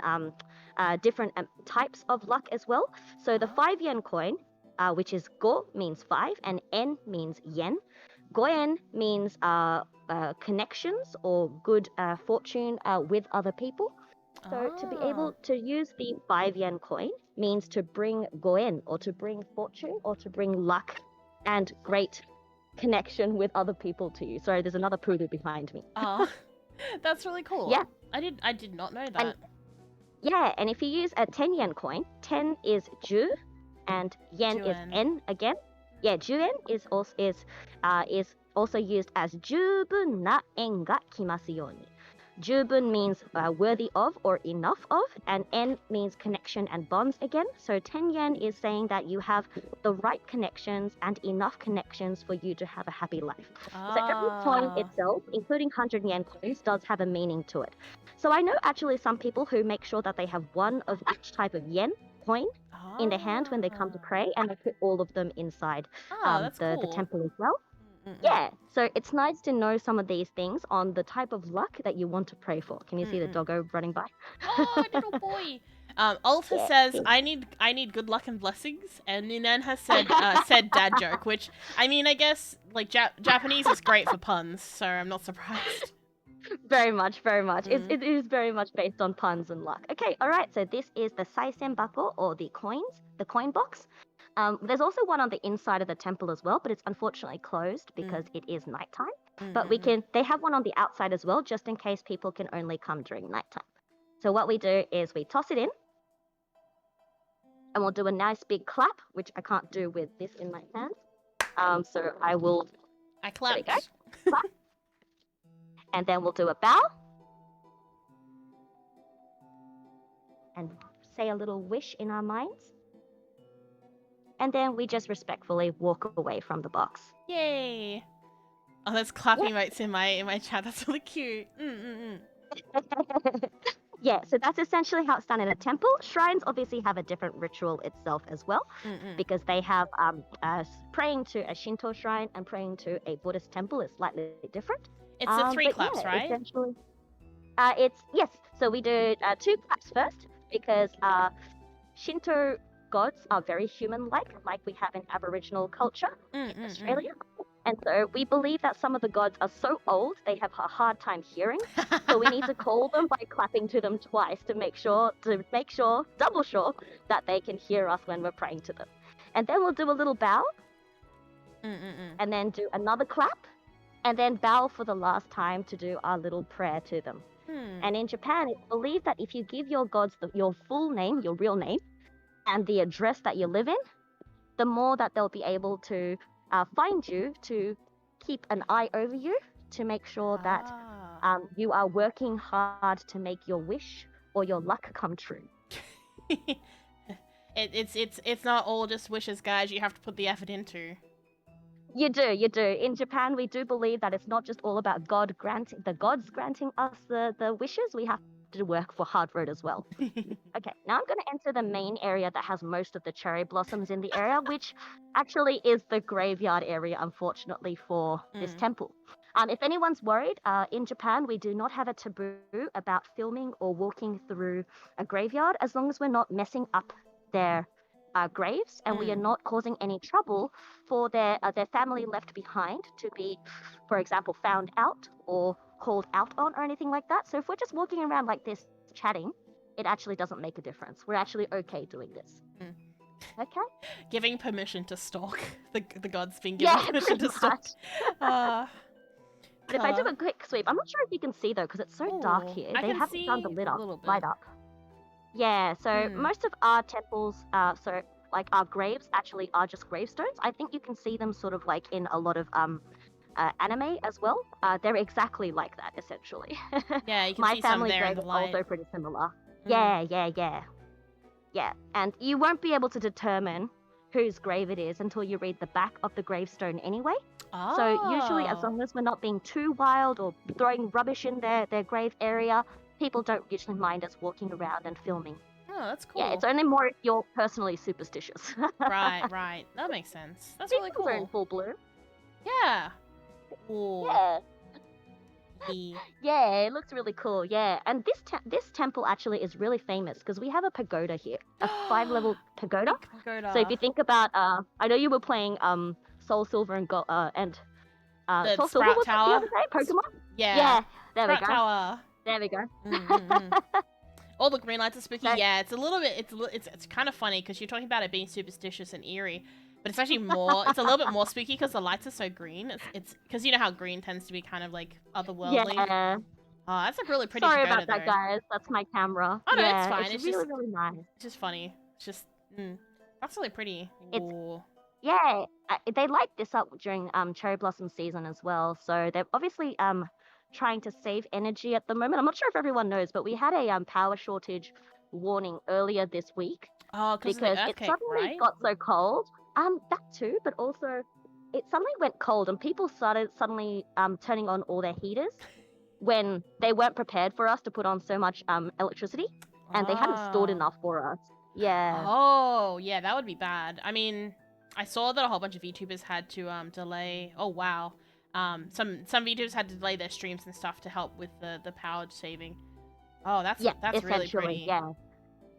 different types of luck as well. So the 5 yen coin, which is go means 5 and en means yen. Goen means connections or good fortune with other people. So to be able to use the 5 yen coin means to bring goen or to bring fortune or to bring luck and great connection with other people to you. Sorry, there's another poodle behind me. Oh, that's really cool. Yeah. I did not know that. And if you use a 10 yen coin, 10 is ju, and yen is Juan. en again. Yeah, juen is also used as jubun na en ga kimasu yoni. Jubun means worthy of or enough of, and en means connection and bonds again. So 10 yen is saying that you have the right connections and enough connections for you to have a happy life. So every coin itself, including 100 yen coins, does have a meaning to it. So I know actually some people who make sure that they have one of each type of yen coin in their hand when they come to pray, and they put all of them inside that's the cool. temple as well. Mm-mm. Yeah, so it's nice to know some of these things on the type of luck that you want to pray for. Can you see the doggo running by? Oh, little boy. Alta Yeah. says, I need good luck and blessings, and Ninan has said dad joke, which, I mean, I guess, like, Japanese is great for puns, so I'm not surprised. Very much, very much. It is very much based on puns and luck. Okay, all right, so this is the saisen bako, or the coin box. There's also one on the inside of the temple as well, but it's unfortunately closed because it is nighttime. But they have one on the outside as well, just in case people can only come during nighttime. So what we do is we toss it in, and we'll do a nice big clap, which I can't do with this in my hands. So I will. I clapped. There we go. Clap. And then we'll do a bow. And say a little wish in our minds. And then we just respectfully walk away from the box. Yay! Oh, there's clapping emotes in my chat. That's really cute. Yeah, so that's essentially how it's done in a temple. Shrines obviously have a different ritual itself as well, because they have praying to a Shinto shrine and praying to a Buddhist temple is slightly different. It's the three claps, right? Essentially, yes. So we do 2 claps first because Shinto gods are very human-like we have in Aboriginal culture in Australia. And so we believe that some of the gods are so old they have a hard time hearing. So we need to call them by clapping to them twice to make sure, double sure that they can hear us when we're praying to them. And then we'll do a little bow, and then do another clap, and then bow for the last time to do our little prayer to them. And in Japan, it's believed that if you give your gods your full name, your real name, and the address that you live in, the more that they'll be able to find you, to keep an eye over you, to make sure that you are working hard to make your wish or your luck come true. It's not all just wishes, guys. You have to put the effort into. You do. In Japan, we do believe that it's not just all about the gods granting us the wishes. We have to work for hard road as well. Okay, now I'm going to enter the main area that has most of the cherry blossoms in the area, which actually is the graveyard area, unfortunately, for this temple. If anyone's worried, in Japan, we do not have a taboo about filming or walking through a graveyard as long as we're not messing up their graves, and we are not causing any trouble for their family left behind to be, for example, found out or called out on or anything like that. So if we're just walking around like this chatting, it actually doesn't make a difference. We're actually okay doing this. Okay? Giving permission to stalk. The gods being given permission to stalk. But if I do a quick sweep, I'm not sure if you can see though, because it's so dark here. They haven't done the light up. Yeah, so most of our temples, so like our graves actually are just gravestones. I think you can see them sort of like in a lot of anime as well. They're exactly like that, essentially. Yeah, you can My see some family there in grave the is light. also pretty similar. Yeah, and you won't be able to determine whose grave it is until you read the back of the gravestone anyway. Oh. So usually, as long as we're not being too wild or throwing rubbish in their grave area, people don't usually mind us walking around and filming. Oh, that's cool. Yeah, it's only more if you're personally superstitious. Right. That makes sense. That's really cool. Are in full bloom. Yeah. Ooh. Yeah. Yeah. Yeah, it looks really cool. Yeah, and this temple actually is really famous because we have a pagoda here, a 5-level pagoda. Pagoda. So if you think about, I know you were playing Soul Silver and Soul Silver was Tower. the other day, Pokemon. Yeah. There we go. Tower. There we go. All the green lights are spooky. So- Yeah, it's a little bit. It's kind of funny because you're talking about it being superstitious and eerie. But it's actually more, it's a little bit more spooky because the lights are so green. It's because you know how green tends to be kind of like otherworldly. Yeah. Oh, that's a really pretty Sorry pagoda, about that, though. guys. That's my camera. Oh no, it's Yeah, fine. it's It's really, just, really nice. it's just funny. It's just, that's really pretty. It's- Ooh. Yeah, they light this up during cherry blossom season as well. So they're obviously trying to save energy at the moment. I'm not sure if everyone knows, but we had a power shortage warning earlier this week Oh, because because of the it earthquake, suddenly right? got so cold. That too, but also it suddenly went cold and people started suddenly turning on all their heaters when they weren't prepared for us to put on so much electricity and they hadn't stored Oh. enough for us. Yeah. Oh, yeah, that would be bad. I mean, I saw that a whole bunch of VTubers had to delay. Oh wow. Some VTubers had to delay their streams and stuff to help with the power saving. Oh, that's really pretty. Yeah.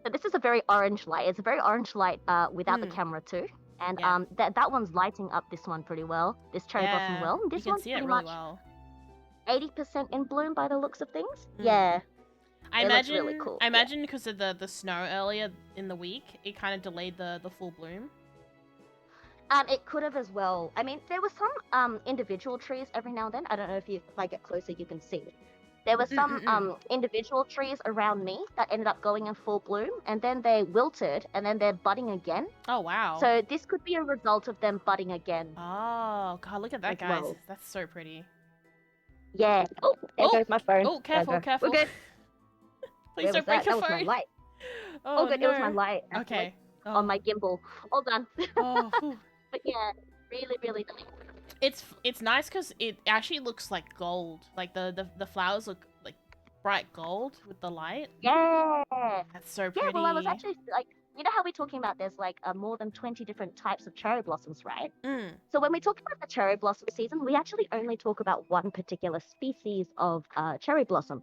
So this is a very orange light. It's a very orange light without the camera too. And Yeah. that one's lighting up this one pretty well. This cherry blossom well. And this you can one's see it pretty really much well. 80% in bloom by the looks of things. Mm. Yeah. I It looks imagine really cool. I imagine because of the snow earlier in the week, it kind of delayed the full bloom. It could have as well. I mean, there were some individual trees every now and then. I don't know if I get closer, you can see. There were some individual trees around me that ended up going in full bloom, and then they wilted, and then they're budding again. Oh wow. So this could be a result of them budding again. Oh god, look at that, as guys. well. That's so pretty. Yeah. Oh, there goes my phone. Oh, careful, careful. We're good. Please Where don't was break that? your That was phone. my light. Oh, good. no. It was my light. Actually, Okay. Oh. on my gimbal. All done. Oh, phew. But yeah, really, really nice. It's nice because it actually looks like gold. Like the flowers look like bright gold with the light. Yeah. That's so pretty. Yeah, well, I was actually like, you know how we're talking about there's like more than 20 different types of cherry blossoms, right? So when we talk about the cherry blossom season, we actually only talk about one particular species of cherry blossom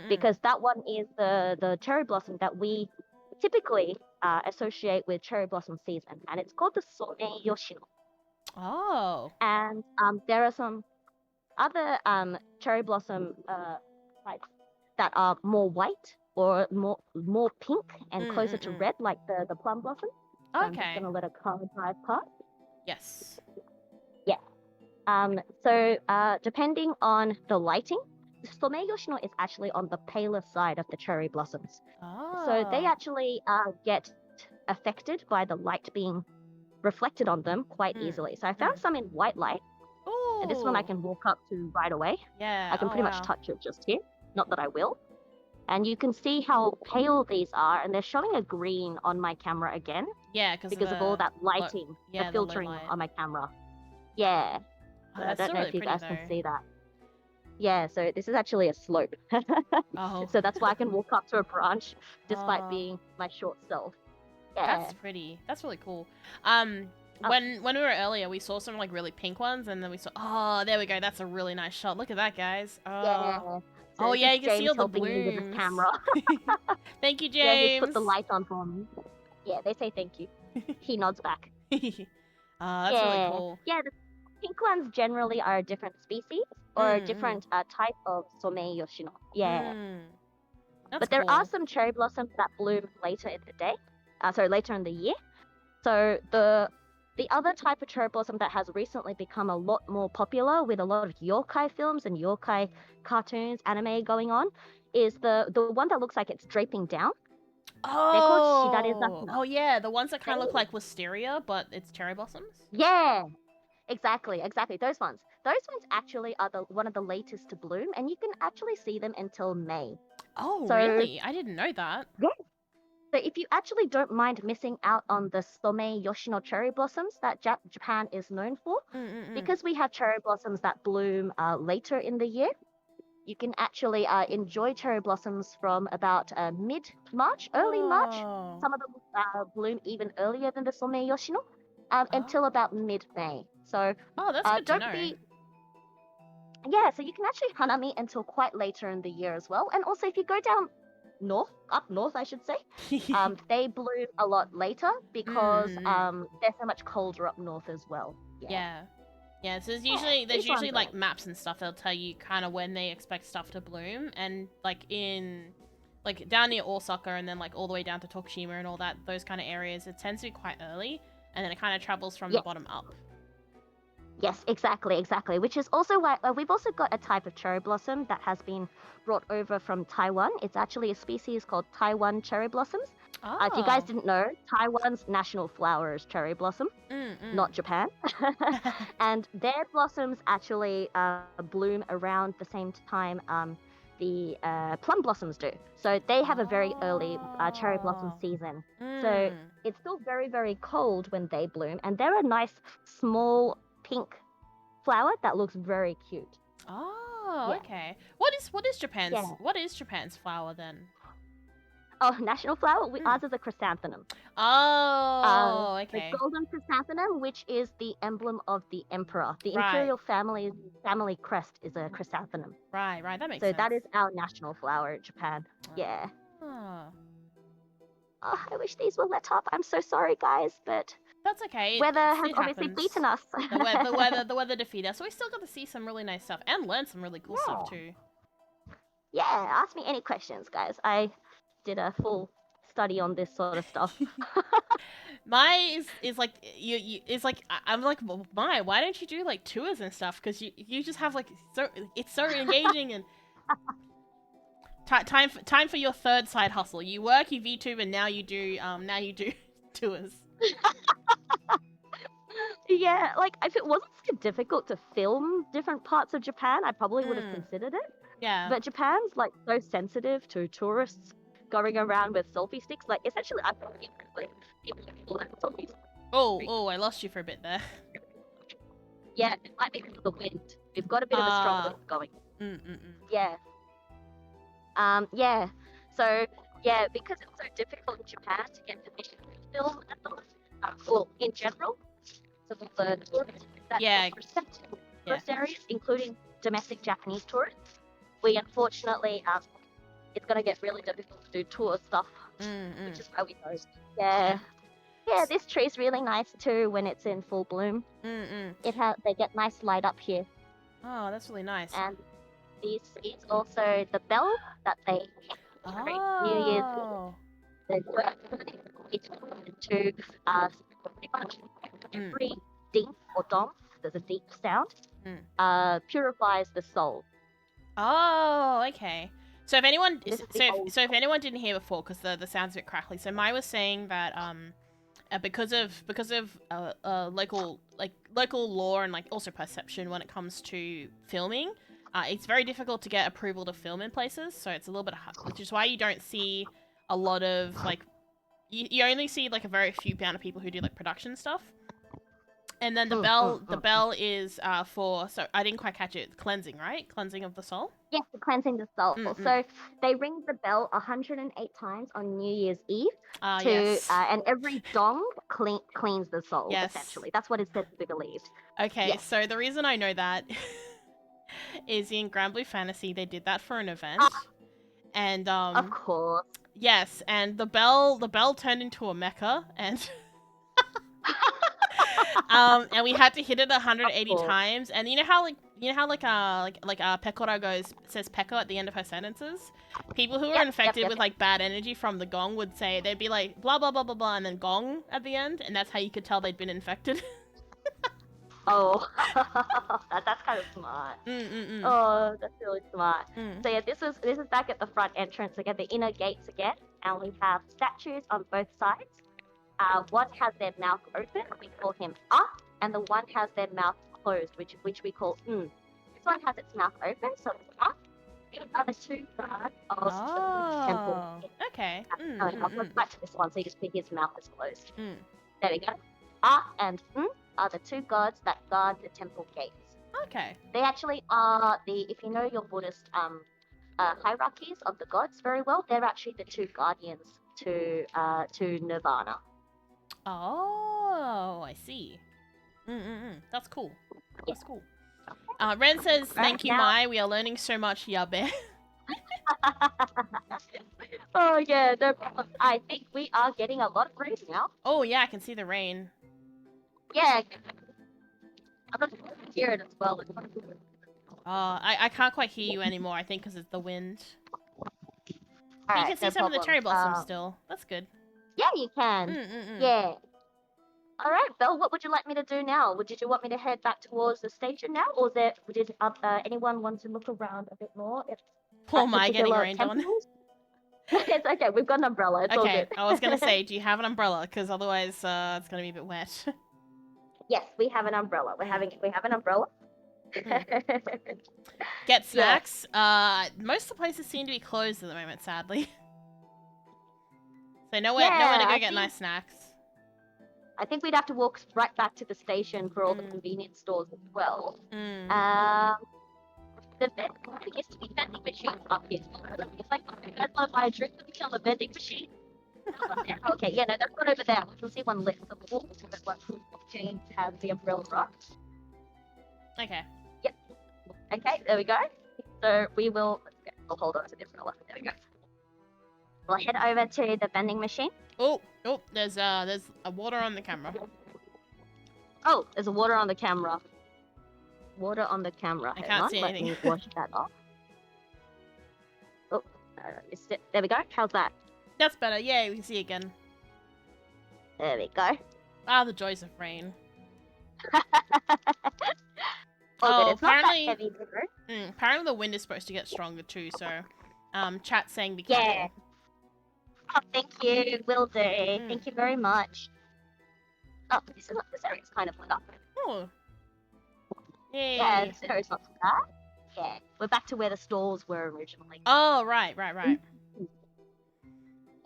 because that one is the cherry blossom that we typically associate with cherry blossom season, and it's called the Sommei Yoshino. Oh. And there are some other cherry blossom types that are more white or more pink and closer to red, like the plum blossom. So I'm just gonna let a car drive past. Yes. Yeah. So depending on the lighting, the Sommei Yoshino is actually on the paler side of the cherry blossoms. Oh. So they actually get affected by the light being reflected on them quite easily. So I found some in white light. Ooh. And this one I can walk up to right away. Yeah. I can pretty much touch it just here. Not that I will. And you can see how pale these are, and they're showing a green on my camera again. Yeah, because of all that lighting, the filtering on my camera. Yeah. Oh, I don't know really if you guys pretty, can see that. Yeah, so this is actually a slope. Oh. So that's why I can walk up to a branch despite being my short self. Yeah. That's pretty. That's really cool. When we were earlier, we saw some like really pink ones, and then we saw. Oh, there we go. That's a really nice shot. Look at that, guys. Oh. Yeah. So oh yeah, you can James see all the helping me with blooms. his camera. Thank you, James. Yeah, he's put the light on for me. Yeah, they say thank you. He nods back. That's really cool. Yeah, the pink ones generally are a different species or a different type of Sommei Yoshino. Yeah. But there are some cherry blossoms that bloom later in the day. Later in the year. So the other type of cherry blossom that has recently become a lot more popular with a lot of yokai films and yokai cartoons, anime going on, is the one that looks like it's draping down. Oh, they're called Shidare Sakura. Oh yeah, the ones that kind of look like wisteria, but it's cherry blossoms. Yeah, exactly. Those ones actually are one of the latest to bloom, and you can actually see them until May. Oh, really? I didn't know that. Yeah. So if you actually don't mind missing out on the Sommei Yoshino cherry blossoms that Japan is known for, because we have cherry blossoms that bloom later in the year, you can actually enjoy cherry blossoms from about mid-March, early March. Some of them bloom even earlier than the Sommei Yoshino, until about mid-May. So that's good to know. Yeah, so you can actually hanami until quite later in the year as well. And also if you go down up north, I should say, they bloom a lot later because they're so much colder up north as well. Yeah, so there's usually like maps and stuff that'll tell you kind of when they expect stuff to bloom, and like down near Osaka and then like all the way down to Tokushima and all that, those kind of areas, it tends to be quite early. and then it kind of travels from the Yes. bottom up. Yes, exactly. Which is also why we've also got a type of cherry blossom that has been brought over from Taiwan. It's actually a species called Taiwan cherry blossoms. Oh. If you guys didn't know, Taiwan's national flower is cherry blossom, not Japan. And their blossoms actually bloom around the same time the plum blossoms do. So they have a very early cherry blossom season. So it's still very, very cold when they bloom, and they're a nice small pink flower that looks very cute. Oh, Yeah. okay. What is Japan's flower then? Oh, national flower? Ours is a chrysanthemum. Oh, okay. The golden chrysanthemum, which is the emblem of the emperor. The Right. imperial family crest is a chrysanthemum. Right, that makes So sense. that is our national flower in Japan. Yeah. Oh. Oh, I wish these were lit up. I'm so sorry, guys, but That's okay. weather has it obviously happens. beaten us. The weather defeated us. So we still got to see some really nice stuff and learn some really cool stuff too. Yeah, ask me any questions, guys. I did a full study on this sort of stuff. My is like I'm like, why don't you do like tours and stuff? Because you just have like it's so engaging and time for your third side hustle. You work, you VTube, and now you do tours. Yeah, like if it wasn't so difficult to film different parts of Japan, I probably would have considered it. Yeah. But Japan's like so sensitive to tourists going around with selfie sticks. Like essentially, I thought people have selfies. Oh, I lost you for a bit there. Yeah, it might be because of the wind. We've got a bit of a strong wind going. Yeah. Yeah. So yeah, because it's so difficult in Japan to get permission to film and well, in general. So the tourists that tourist areas, including domestic Japanese tourists, we unfortunately it's gonna get really difficult to do tour stuff, which is why we know. Yeah. Yeah, this tree's really nice too when it's in full bloom. They get nice light up here. Oh, that's really nice. And this is also the bell that they celebrate New Year's. To pretty much every ding or dong, there's a deep sound, purifies the soul. Oh, okay. So if anyone if anyone didn't hear before, because the sound's a bit crackly, so Mai was saying that because of local law and like also perception when it comes to filming, it's very difficult to get approval to film in places. So it's a little bit hard, which is why you don't see a lot of like you only see like a very few amount of people who do like production stuff. And then the bell is for, so I didn't quite catch it, cleansing, right? Cleansing of the soul? Yes, cleansing the soul. So they ring the bell 108 times on New Year's Eve and every dong cleans the soul, essentially. That's what is said to be believed. Okay, so the reason I know that is in Grand Blue Fantasy, they did that for an event. And of course. Yes, and the bell turned into a mecha, and and we had to hit it 180 times. And you know how Pekora says Peko at the end of her sentences? People who are infected with like bad energy from the gong would say, they'd be like blah blah blah blah blah and then gong at the end, and that's how you could tell they'd been infected. Oh, that's kind of smart. Oh, that's really smart. So yeah, this is back at the front entrance again, the inner gates again, and we have statues on both sides. One has their mouth open, we call him and the one has their mouth closed, which we call This one has its mouth open, so it's These are the two guards of the temple. Okay. I'll go back to this one, so you just think his mouth is closed. There we go. And are the two gods that guard the temple gates. Okay. They actually are if you know your Buddhist hierarchies of the gods very well, they're actually the two guardians to nirvana. Oh, I see. That's cool. That's cool. Ren says, thank you, Mai. We are learning so much, Yabe. Oh, yeah, no problem. I think we are getting a lot of rain now. Oh, yeah, I can see the rain. Yeah. I'm not hear it as well. I can't quite hear you anymore, I think, because it's the wind. You can see some of the cherry blossoms still. That's good. Yeah, you can. Yeah. All right, Belle, what would you like me to do now? Did you want me to head back towards the station now, or did anyone want to look around a bit more at Poor that Mai getting particular rained on. temple? It's okay. We've got an umbrella. It's all Okay, good. I was gonna say, do you have an umbrella? Because otherwise, it's gonna be a bit wet. Yes, we have an umbrella. We have an umbrella. Get snacks. Most of the places seem to be closed at the moment, sadly. So nowhere to go get nice snacks. I think we'd have to walk right back to the station for all the convenience stores as well. There used to be vending machines up here. It's like, oh, you guys want to buy a drink? Let me tell the vending machine. Okay, yeah, no, that's one over there. We can see one lit. So we'll walk to that one. James has the umbrella right. Okay. Yep. Okay, there we go. So we will. I'll hold on to the umbrella. There we go. We'll head over to the vending machine. Oh, there's a water on the camera. Oh, there's a water on the camera. Water on the camera. I can't see anything. Let me wash that off. Oh, there we go. How's that? That's better. Yay, we can see again. There we go. Ah, the joys of rain. Oh, good. It's apparently, not that heavy, apparently the wind is supposed to get stronger too. So, chat saying be careful. Yeah. Oh, thank you. Will do. Thank you very much. Oh, this area's kind of lit up. Oh. Yay. Yeah, this area's not too bad. Yeah, we're back to where the stalls were originally. Oh, right.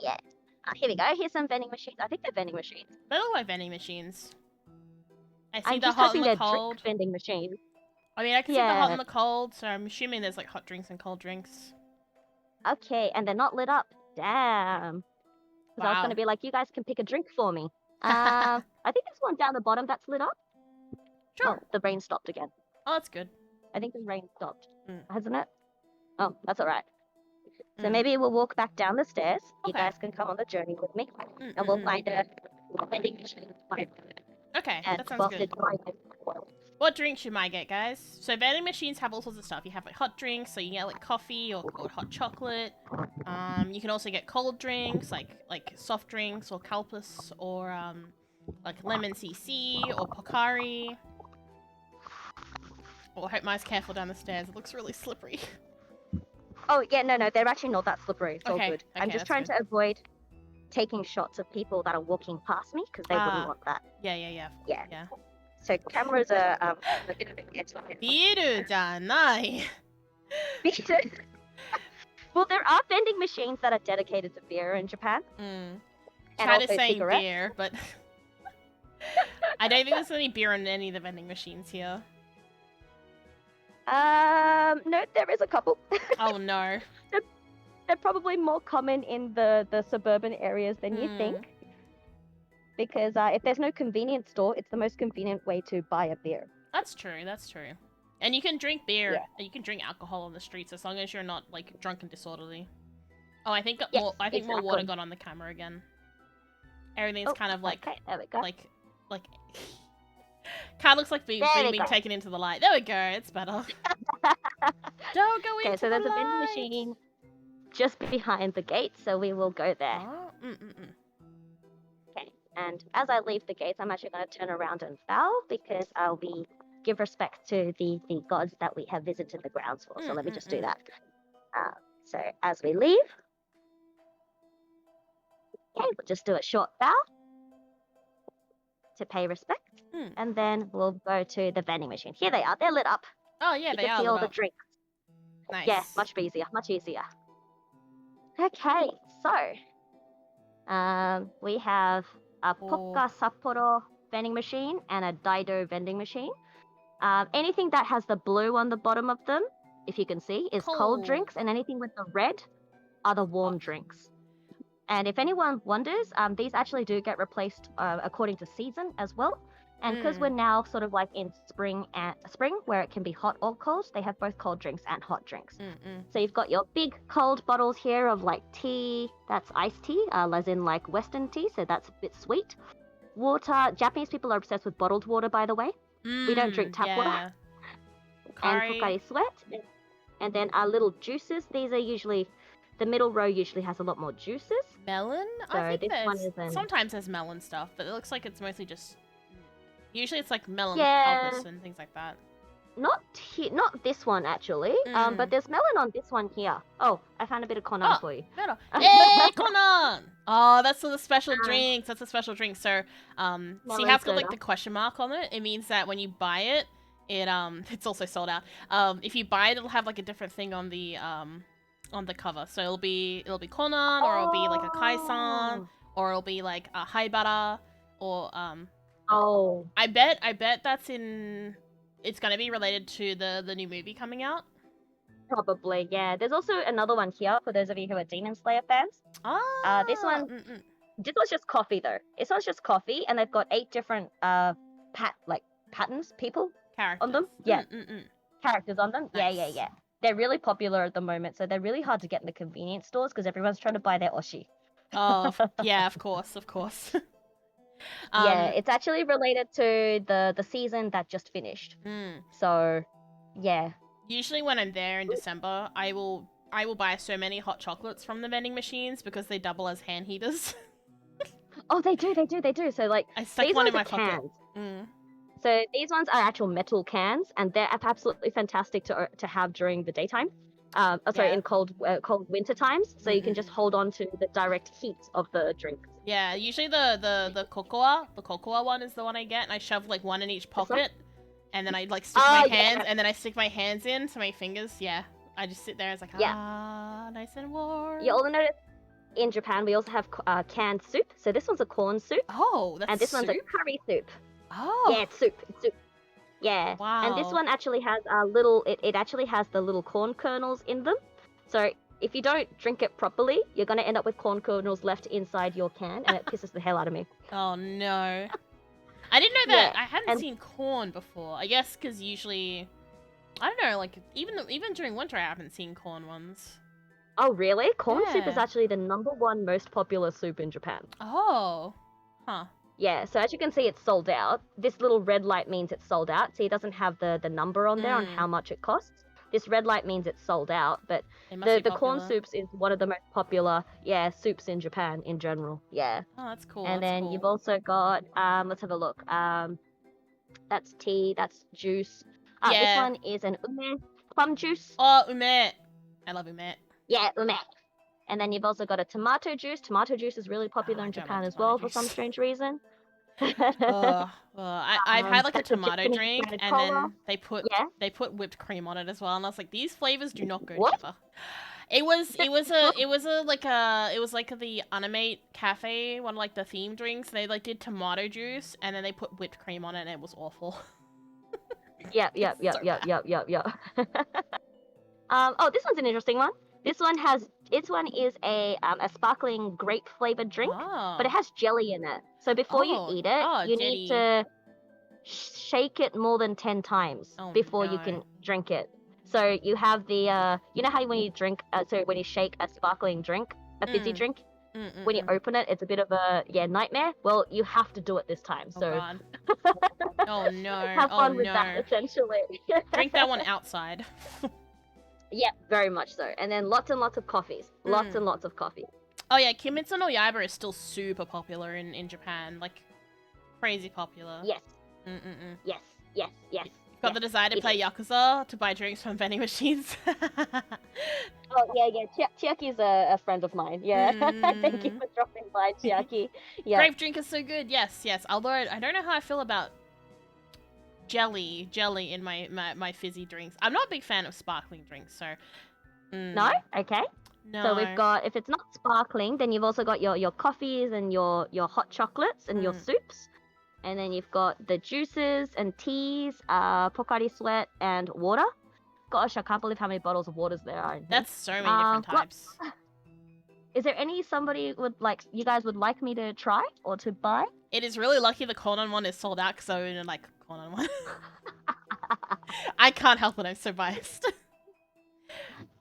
Yeah. Here we go. Here's some vending machines. I think they're vending machines. They look like vending machines. I see I'm the just hot hoping and the they're cold. drink vending machines. I mean, I can see the hot and the cold, so I'm assuming there's like hot drinks and cold drinks. Okay, and they're not lit up. Damn. Because I was going to be like, you guys can pick a drink for me. I think there's one down the bottom that's lit up. Sure. Oh, the rain stopped again. Oh, that's good. I think the rain stopped, hasn't it? Oh, that's all right. So maybe we'll walk back down the stairs. Okay. You guys can come on the journey with me, and we'll find a vending machine. Okay, that sounds good. What drinks should I get, guys? So vending machines have all sorts of stuff. You have like hot drinks, so you can get like coffee or hot chocolate. You can also get cold drinks, like soft drinks or kalpus or like lemon CC or Pocari. Oh, I hope Mai's careful down the stairs. It looks really slippery. Oh yeah, no, they're actually not that slippery. It's all good. Okay, I'm just trying to avoid taking shots of people that are walking past me because they wouldn't want that. Yeah. So cameras are Biru-janai. Well, there are vending machines that are dedicated to beer in Japan. And also also saying cigarettes. beer, but I don't think there's any beer in any of the vending machines here. No, there is a couple. Oh no. They're probably more common in the suburban areas than you think. Because if there's no convenience store, it's the most convenient way to buy a beer. That's true. And you can drink beer, and you can drink alcohol on the streets as long as you're not like drunk and disorderly. Oh, I think more water got on the camera again. Everything's kind of like there we go. like kind of looks like being taken into the light. There we go. It's better. Don't go into the light. Okay, so there's a vending machine just behind the gate, so we will go there. Oh, Okay, and as I leave the gates, I'm actually going to turn around and bow because we give respect to the gods that we have visited the grounds for. So let me just do that. So as we leave, okay, we'll just do a short bow to pay respect, and then we'll go to the vending machine. Here they are. They're lit up. Oh yeah, you they can are see lit all up. the drinks. Nice. Yeah, much easier. Okay, so we have a Pokka Sapporo vending machine and a Daido vending machine. Anything that has the blue on the bottom of them, if you can see, is cold drinks, and anything with the red are the warm drinks. And if anyone wonders, these actually do get replaced according to season as well. And because we're now sort of like in spring where it can be hot or cold, they have both cold drinks and hot drinks. So you've got your big cold bottles here of like tea, that's iced tea, as in like Western tea, so that's a bit sweet. Water, Japanese people are obsessed with bottled water, by the way. We don't drink tap water. Pocari. And Pocari Sweat. And then our little juices, these are usually The middle row usually has a lot more juices. Melon? So I think this one there's isn't. sometimes there's melon stuff, but it looks like it's mostly just. Usually it's like melon Yeah. pulpus and things like that. Not this one actually. But there's melon on this one here. Oh, I found a bit of Conan for you. Melon. Hey, Conan! Oh, that's the special drinks. That's a special drink. So, see how it's got like the question mark on it? It means that when you buy it, it's also sold out. If you buy it, it'll have like a different thing on the cover. So it'll be Conan, or it'll be like a Kai-san, or it'll be like a Haibara, or I bet that's in. It's gonna be related to the new movie coming out. Probably, yeah. There's also another one here for those of you who are Demon Slayer fans. This one, this one's just coffee though. This one's just coffee, and they've got 8 different patterns, characters on them. Yeah, characters on them. Nice. Yeah. They're really popular at the moment, so they're really hard to get in the convenience stores because everyone's trying to buy their oshi. Oh, yeah, of course. Yeah, it's actually related to the season that just finished. So, yeah. Usually when I'm there in December, I will buy so many hot chocolates from the vending machines because they double as hand heaters. Oh, they do. So like, I stuck one in my pocket. So these ones are actual metal cans, and they're absolutely fantastic to have during the daytime. In cold winter times, so you can just hold on to the direct heat of the drink. Yeah, usually the cocoa one is the one I get, and I shove like one in each pocket, and then I like stick my hands, and then I stick my hands into my fingers. Yeah, I just sit there. It's like nice and warm. You also notice in Japan we also have canned soup. So this one's a corn soup. Oh, that's and this soup? one's a curry soup. Oh, yeah, it's soup. Yeah. Wow. And this one actually has it actually has the little corn kernels in them. So if you don't drink it properly, you're going to end up with corn kernels left inside your can, and it pisses the hell out of me. Oh, no. I didn't know that. I hadn't seen corn before. I guess because usually, I don't know, like, even during winter, I haven't seen corn ones. Oh, really? Corn soup is actually the #1 most popular soup in Japan. Oh. Huh. Yeah, so as you can see, it's sold out. This little red light means it's sold out. See, it doesn't have the number on there on how much it costs. This red light means it's sold out, but the corn soups is one of the most popular, soups in Japan in general. Yeah. Oh, that's cool. And then you've also got, let's have a look. That's tea, that's juice. This one is an ume plum juice. Oh, ume. I love ume. Yeah, ume. And then you've also got a tomato juice. Tomato juice is really popular in Japan as well for some strange reason. I've had like a tomato drink, and then they put whipped cream on it as well, and I was like, these flavors do not go together. It was like the Animate Cafe, one of like the theme drinks. They like did tomato juice, and then they put whipped cream on it, and it was awful. Yeah. Oh, this one's an interesting one. This one is a sparkling grape flavored drink, but it has jelly in it. So before you eat it, you need to shake it more than 10 times before you can drink it. So you have the you know how when you drink when you shake a sparkling drink, a fizzy drink, when you open it, it's a bit of a nightmare. Well, you have to do it this time. So God. Oh no. Have fun with that, essentially. Drink that one outside. Yeah, very much so. And then lots and lots of coffees. Lots and lots of coffee. Oh yeah, Kimetsu no Yaiba is still super popular in Japan. Like, crazy popular. Yes. Yes. Got the desire to play Yakuza, to buy drinks from vending machines. Oh, yeah. Chiaki's a friend of mine. Yeah. Thank you for dropping by, Chiaki. Yeah. Grape drink is so good. Yes. Although, I don't know how I feel about jelly in my fizzy drinks. I'm not a big fan of sparkling drinks, so no. Okay. No. So we've got, if it's not sparkling, then you've also got your coffees and your hot chocolates and your soups, and then you've got the juices and teas, Pocari Sweat and water. Gosh, I can't believe how many bottles of waters there are. That's so many different types. Is there any you guys would like me to try or to buy? It is really lucky the Conan one is sold out, because I only like Conan one. I can't help it, I'm so biased.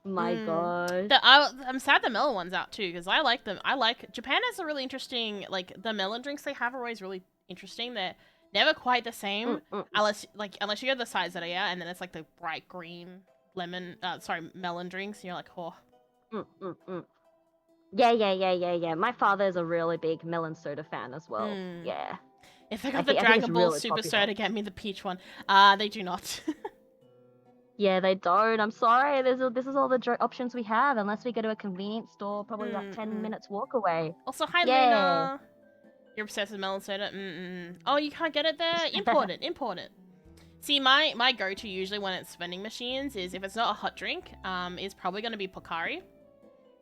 My God. I'm sad the melon one's out too, because I like them. Japan has a really interesting, like, the melon drinks they have are always really interesting. They're never quite the same, unless you go to the size that and then it's like the bright green melon drinks, and you're like, oh, Mm. Yeah. My father's a really big melon soda fan as well. Yeah. If they got I the think it's Dragon Ball really Super popular. Soda, get me the peach one. They do not. Yeah, they don't. I'm sorry. This is all the options we have, unless we go to a convenience store, probably like 10 minutes walk away. Also, hi Yeah. Luna. You're obsessed with melon soda. Oh, you can't get it there. Import it. See, my go-to usually when it's vending machines is if it's not a hot drink, is probably going to be Pocari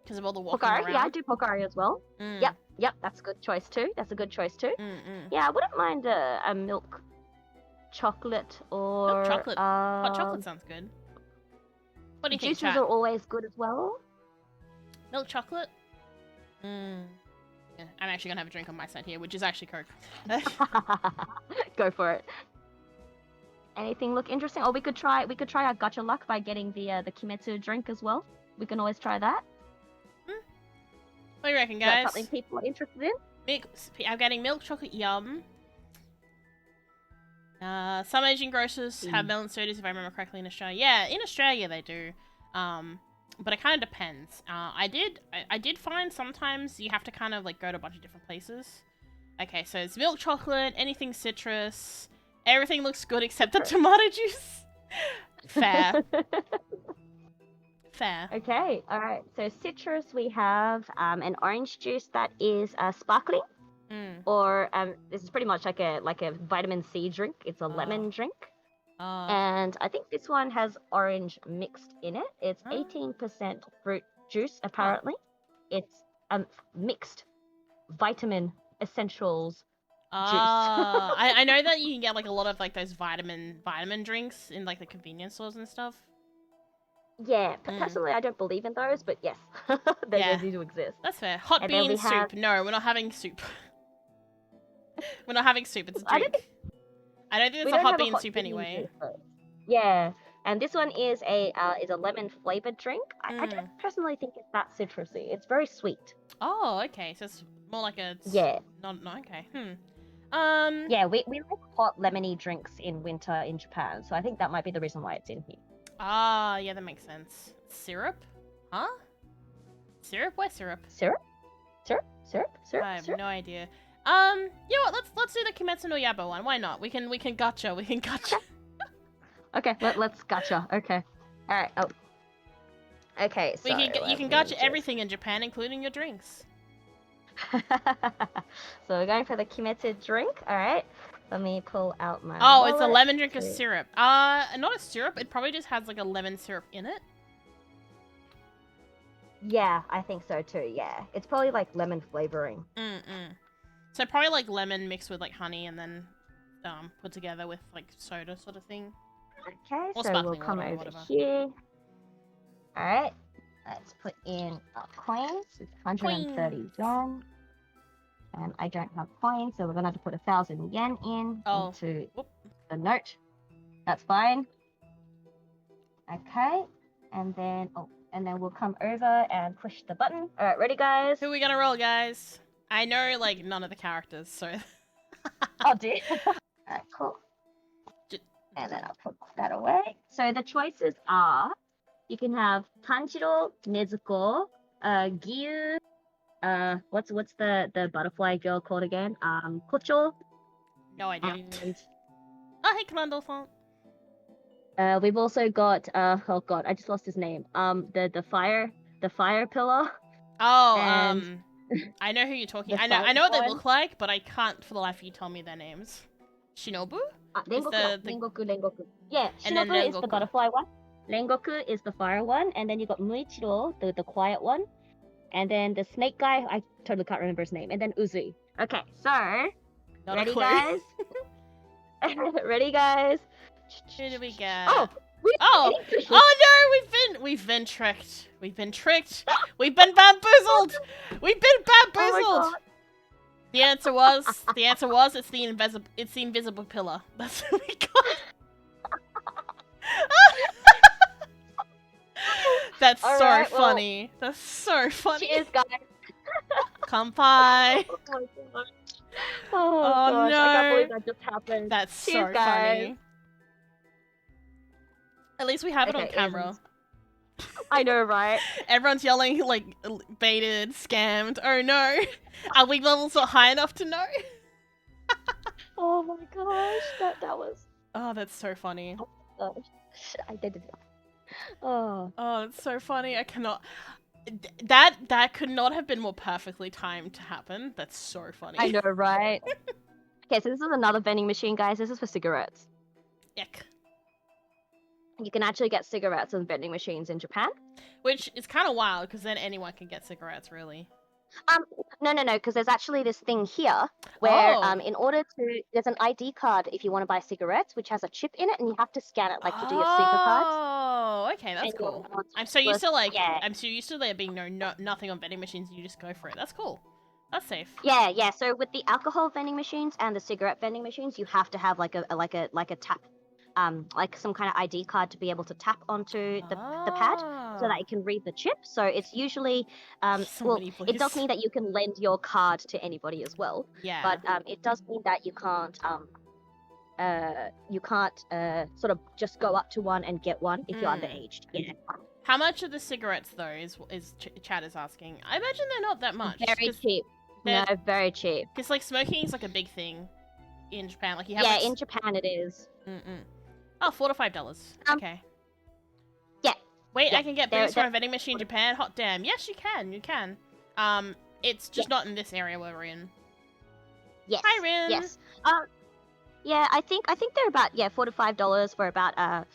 because of all the walking Pocari, around. yeah, I do Pocari as well. Yep, that's a good choice too. Yeah, I wouldn't mind a milk chocolate or Milk chocolate. Hot chocolate sounds good. What do you think, juices chat? are always good as well. Milk chocolate? Yeah, I'm actually gonna have a drink on my side here, which is actually Coke. Go for it. Anything look interesting? Or we could try our gacha luck by getting the Kimetsu drink as well. We can always try that. What do you reckon, Is that guys? something people are interested in? I'm getting milk chocolate yum. Some Asian grocers have melon sodas, if I remember correctly, in Australia. Yeah, in Australia they do. But it kind of depends. I did find sometimes you have to kind of like go to a bunch of different places. Okay, so it's milk chocolate, anything citrus. Everything looks good except the tomato juice. Fair. Fair. Okay, alright. So citrus, we have an orange juice that is sparkling. Or this is pretty much like a vitamin C drink. It's a lemon drink. And I think this one has orange mixed in it. It's 18% fruit juice, apparently. It's mixed vitamin essentials juice. I know that you can get like a lot of like those vitamin drinks in like the convenience stores and stuff. Yeah, personally I don't believe in those, but yes, they do exist. That's fair. Hot bean soup. No, we're not having soup. We're not having soup. It's a drink. I don't think it's a hot bean soup anyway. Yeah, and this one is a lemon flavored drink. I don't personally think it's that citrusy. It's very sweet. Oh, okay. So it's more like a No, okay. Yeah, we like hot lemony drinks in winter in Japan, so I think that might be the reason why it's in here. Ah, yeah, that makes sense. Syrup? Huh? Syrup? Why syrup? Syrup? I have no idea. You know what? Let's do the Kimetsu no Yaiba one. Why not? We can gotcha. Okay, let's gotcha. Okay. All right. Oh. Okay. So you can gotcha everything in Japan, including your drinks. So we're going for the Kimetsu drink. All right. Let me pull out my. Oh, it's a lemon drink of syrup. Not a syrup. It probably just has like a lemon syrup in it. Yeah, I think so too. Yeah, it's probably like lemon flavoring. So probably like lemon mixed with like honey and then put together with like soda sort of thing. Okay, or so we'll come over here. All right, let's put in our coins. It's 130 yen. And I don't have coins, so we're gonna have to put 1,000 yen into the note. That's fine. Okay, and then we'll come over and push the button. All right, ready, guys? Who are we gonna roll, guys? I know like none of the characters, so. Oh dear. All right, cool. And then I'll put that away. So the choices are, you can have Tanjiro, Nezuko, Giyu. What's the butterfly girl called again? Kocho. No idea. And, hey, Kanando-san. We've also got oh god, I just lost his name. The fire pillar. Oh, I know who you're talking. I know what they look like, but I can't for the life of you tell me their names. Shinobu? Rengoku. Yeah, Shinobu is the butterfly one. Rengoku is the fire one, and then you got Muichiro, the quiet one. And then the snake guy, I totally can't remember his name. And then Uzui. Okay, so ready, guys? Ready, guys? Who do we get? Oh no! We've been tricked. We've been tricked. We've been bamboozled. We've been bamboozled. The answer was it's the invisible pillar. That's what we got. That's so funny. That's so funny. Cheers, guys. Kanpai. Oh gosh, no. I can't believe that just happened. That's Cheers, so guys. funny. At least we have it on camera. I know, right? Everyone's yelling like baited, scammed. Oh no, are we levels not high enough to know? Oh my gosh, that was. Oh, that's so funny. Oh, I did it. Oh. Oh, that's so funny. I cannot. That could not have been more perfectly timed to happen. That's so funny. I know, right? Okay, so this is another vending machine, guys. This is for cigarettes. Yuck. You can actually get cigarettes on vending machines in Japan. Which is kind of wild because then anyone can get cigarettes, really. No, because there's actually this thing here where, Oh. in order to, there's an ID card if you want to buy cigarettes, which has a chip in it, and you have to scan it like you do your super cards. Oh, okay, that's And cool. you're I'm so used to yeah. I'm so used to there being nothing on vending machines. You just go for it. That's cool. That's safe. Yeah. So with the alcohol vending machines and the cigarette vending machines, you have to have like a tap, like some kind of ID card to be able to tap onto the pad so that it can read the chip. So it's usually, Somebody, well, it does mean that you can lend your card to anybody as well. Yeah. But it does mean that you can't sort of just go up to one and get one if you're underage. Yeah. How much are the cigarettes though? Is Chad is asking. I imagine they're not that much. Very cheap. No, very cheap. Because like smoking is like a big thing in Japan. Like you have. Yeah, in Japan it is. Oh, $4 to $5. Okay. Yeah. Wait, Yeah, I can get booze from a vending machine in Japan. Hot damn! Yes, you can. You can. It's just not in this area where we're in. Yes. Hi, Rin. Yes. Yeah, I think they're about $4 to $5 for about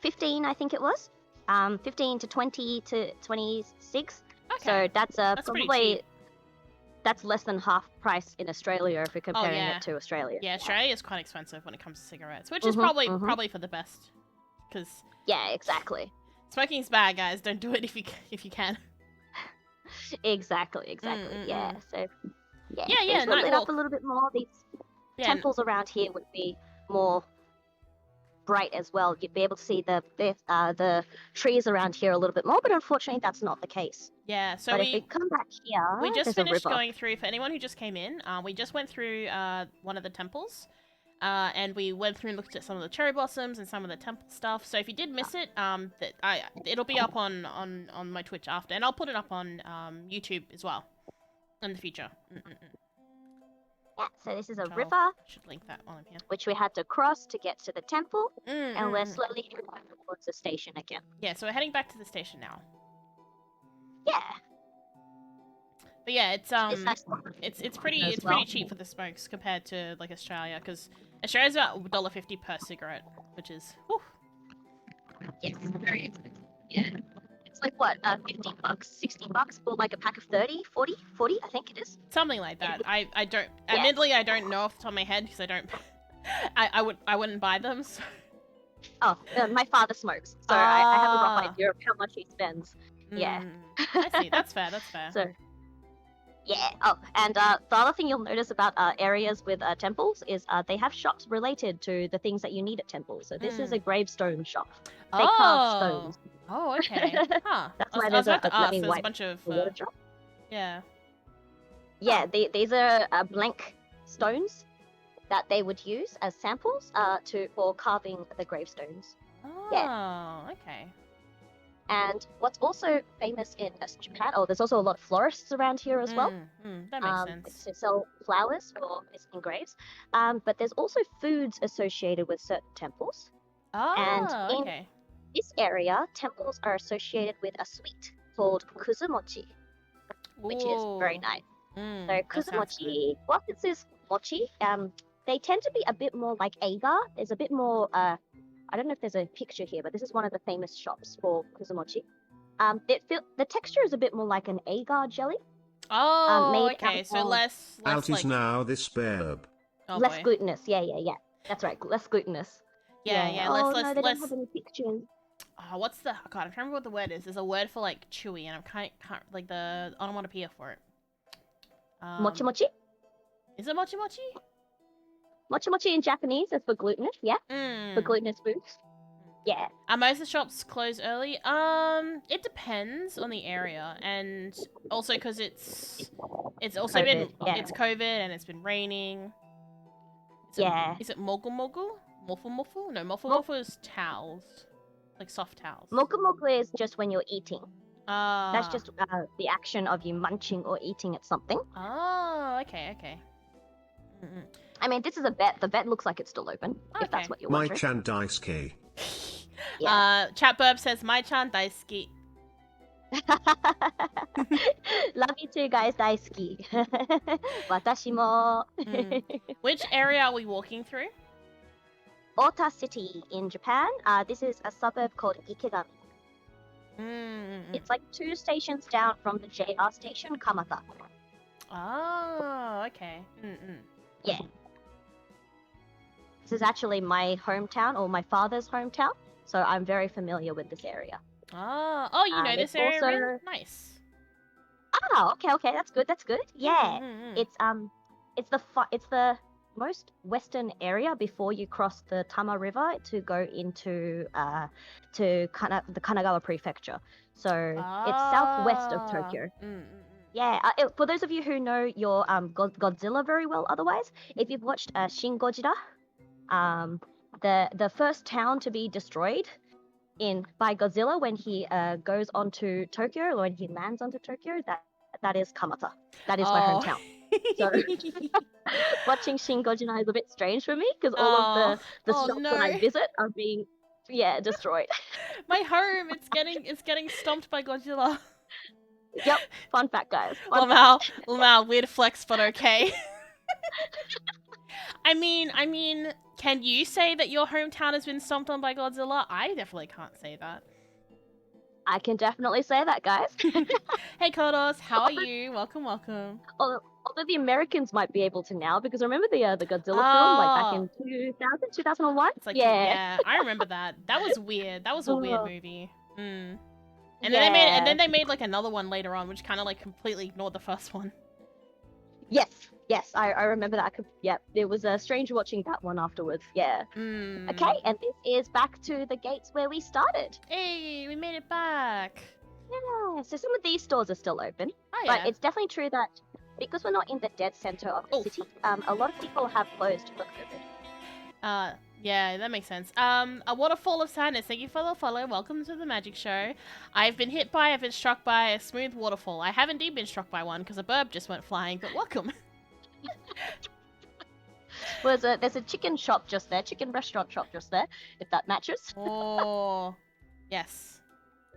15, I think it was. 15 to 20 to 26. Okay. So that's pretty probably cheap. that's less than half price in Australia if we're comparing yeah. it to Australia. Yeah, Australia is quite expensive when it comes to cigarettes, which is probably for the best. Because Yeah, exactly. smoking's bad, guys. Don't do it if you can. Exactly. Yeah. So Yeah, things were lit up a little bit more. These temples around here would be more bright as well. You'd be able to see the trees around here a little bit more, but unfortunately that's not the case. Yeah, so but if we come back here, we just there's finished a river. going through, for anyone who just came in, we just went through one of the temples, and we went through and looked at some of the cherry blossoms and some of the temple stuff. So if you did miss it, it'll be up on my Twitch after, and I'll put it up on YouTube as well in the future. Yeah, so this is a Oh, river, should link that while I'm here. which we had to cross to get to the temple, Mm, and we're slowly heading back towards the station again. Yeah, so we're heading back to the station now. Yeah. But yeah, it's nice it's pretty as it's well. pretty cheap for the smokes compared to like Australia, because Australia's about $1.50 per cigarette, which is whew. Yes, very expensive. Yeah. It's like what, $50, $60 for like a pack of 30, 40, I think it is. Something like that. I don't admittedly I don't know off the top of my head because I don't I wouldn't buy them. So. Oh, my father smokes, so I have a rough idea of how much he spends. Yeah. I see. That's fair. That's fair. So, yeah. Oh, and the other thing you'll notice about areas with temples is they have shops related to the things that you need at temples. So this is a gravestone shop. They carve stones. Oh, okay. Huh. That's I why was there's about to ask. There's a white bunch of water drop. yeah. Yeah, these are blank stones that they would use as samples for carving the gravestones. Oh, okay. And what's also famous in Japan, there's also a lot of florists around here as well. That makes sense. To sell flowers for visiting graves. But there's also foods associated with certain temples. Oh, and in okay. this area, temples are associated with a sweet called kuzumochi, which is very nice. So that sounds kuzumochi, what this is mochi, they tend to be a bit more like agar. There's a bit more, I don't know if there's a picture here, but this is one of the famous shops for kuzumochi. The texture is a bit more like an agar jelly. Oh, made okay. out So of- Out less is like now this verb. oh, Less boy. glutinous. Yeah. That's right. Less glutinous. Yeah. Oh, Less no, they less. don't have any pictures. Oh, what's the? God, I'm trying to remember what the word is. There's a word for like chewy, and I'm can't like the onomatopoeia for it. Mochi mochi? Is it mochi mochi? Mochi mochi in Japanese is for glutinous, yeah? For glutinous foods. Yeah. Are most of the shops close early? It depends on the area, and also because it's also been yeah. it's COVID and it's been raining. Yeah. Is it mogul mogul? Mofu mofu? No, mofu mofu is towels. Like soft towels. Moku is just when you're eating. Ah. That's just the action of you munching or eating at something. Oh, okay. I mean, this is a bed. The bed looks like it's still open, if that's what you're My wondering. chan daisuke. Yeah. Chat Burb says, my chan daisuki. Love you too, guys. Daisuki. Watashi mo. Which area are we walking through? Ota City in Japan. This is a suburb called Ikegami. It's like 2 stations down from the JR station, Kamata. Oh, okay. Yeah. This is actually my hometown, or my father's hometown, so I'm very familiar with this area. Oh, you know this area, also... really? Nice. Ah, okay, that's good. Yeah, it's the most western area before you cross the Tama River to go into the Kanagawa Prefecture. So it's southwest of Tokyo. Yeah, for those of you who know your Godzilla very well, otherwise, if you've watched Shin Gojira, the first town to be destroyed by Godzilla when he goes onto Tokyo, or when he lands onto Tokyo, that is Kamata. That is my hometown. So watching Shin Gojira is a bit strange for me because all of the shops that I visit are being destroyed. My home, it's getting stomped by Godzilla. Yep, fun fact, guys. Lamau, weird flex, but okay. I mean, can you say that your hometown has been stomped on by Godzilla? I definitely can't say that. I can definitely say that, guys. Hey, Kodos, how are you? Welcome. Although the Americans might be able to now, because remember the Godzilla film, like back in 2001? It's like, yeah, I remember that. That was weird. That was a weird movie. And then they made like another one later on, which kind of like completely ignored the first one. Yes, I remember that. Yep, it was strange watching that one afterwards. Yeah. Okay, and this is back to the gates where we started. Hey, we made it back. Yeah, so some of these stores are still open. Oh, yeah. But it's definitely true that because we're not in the dead center of the city, a lot of people have closed for COVID. Yeah, that makes sense. A waterfall of sadness. Thank you for the follow. Welcome to the magic show. I've been struck by a smooth waterfall. I have indeed been struck by one because a burb just went flying, but welcome. Well, there's a chicken shop just there, chicken restaurant shop just there, if that matches. Oh, yes.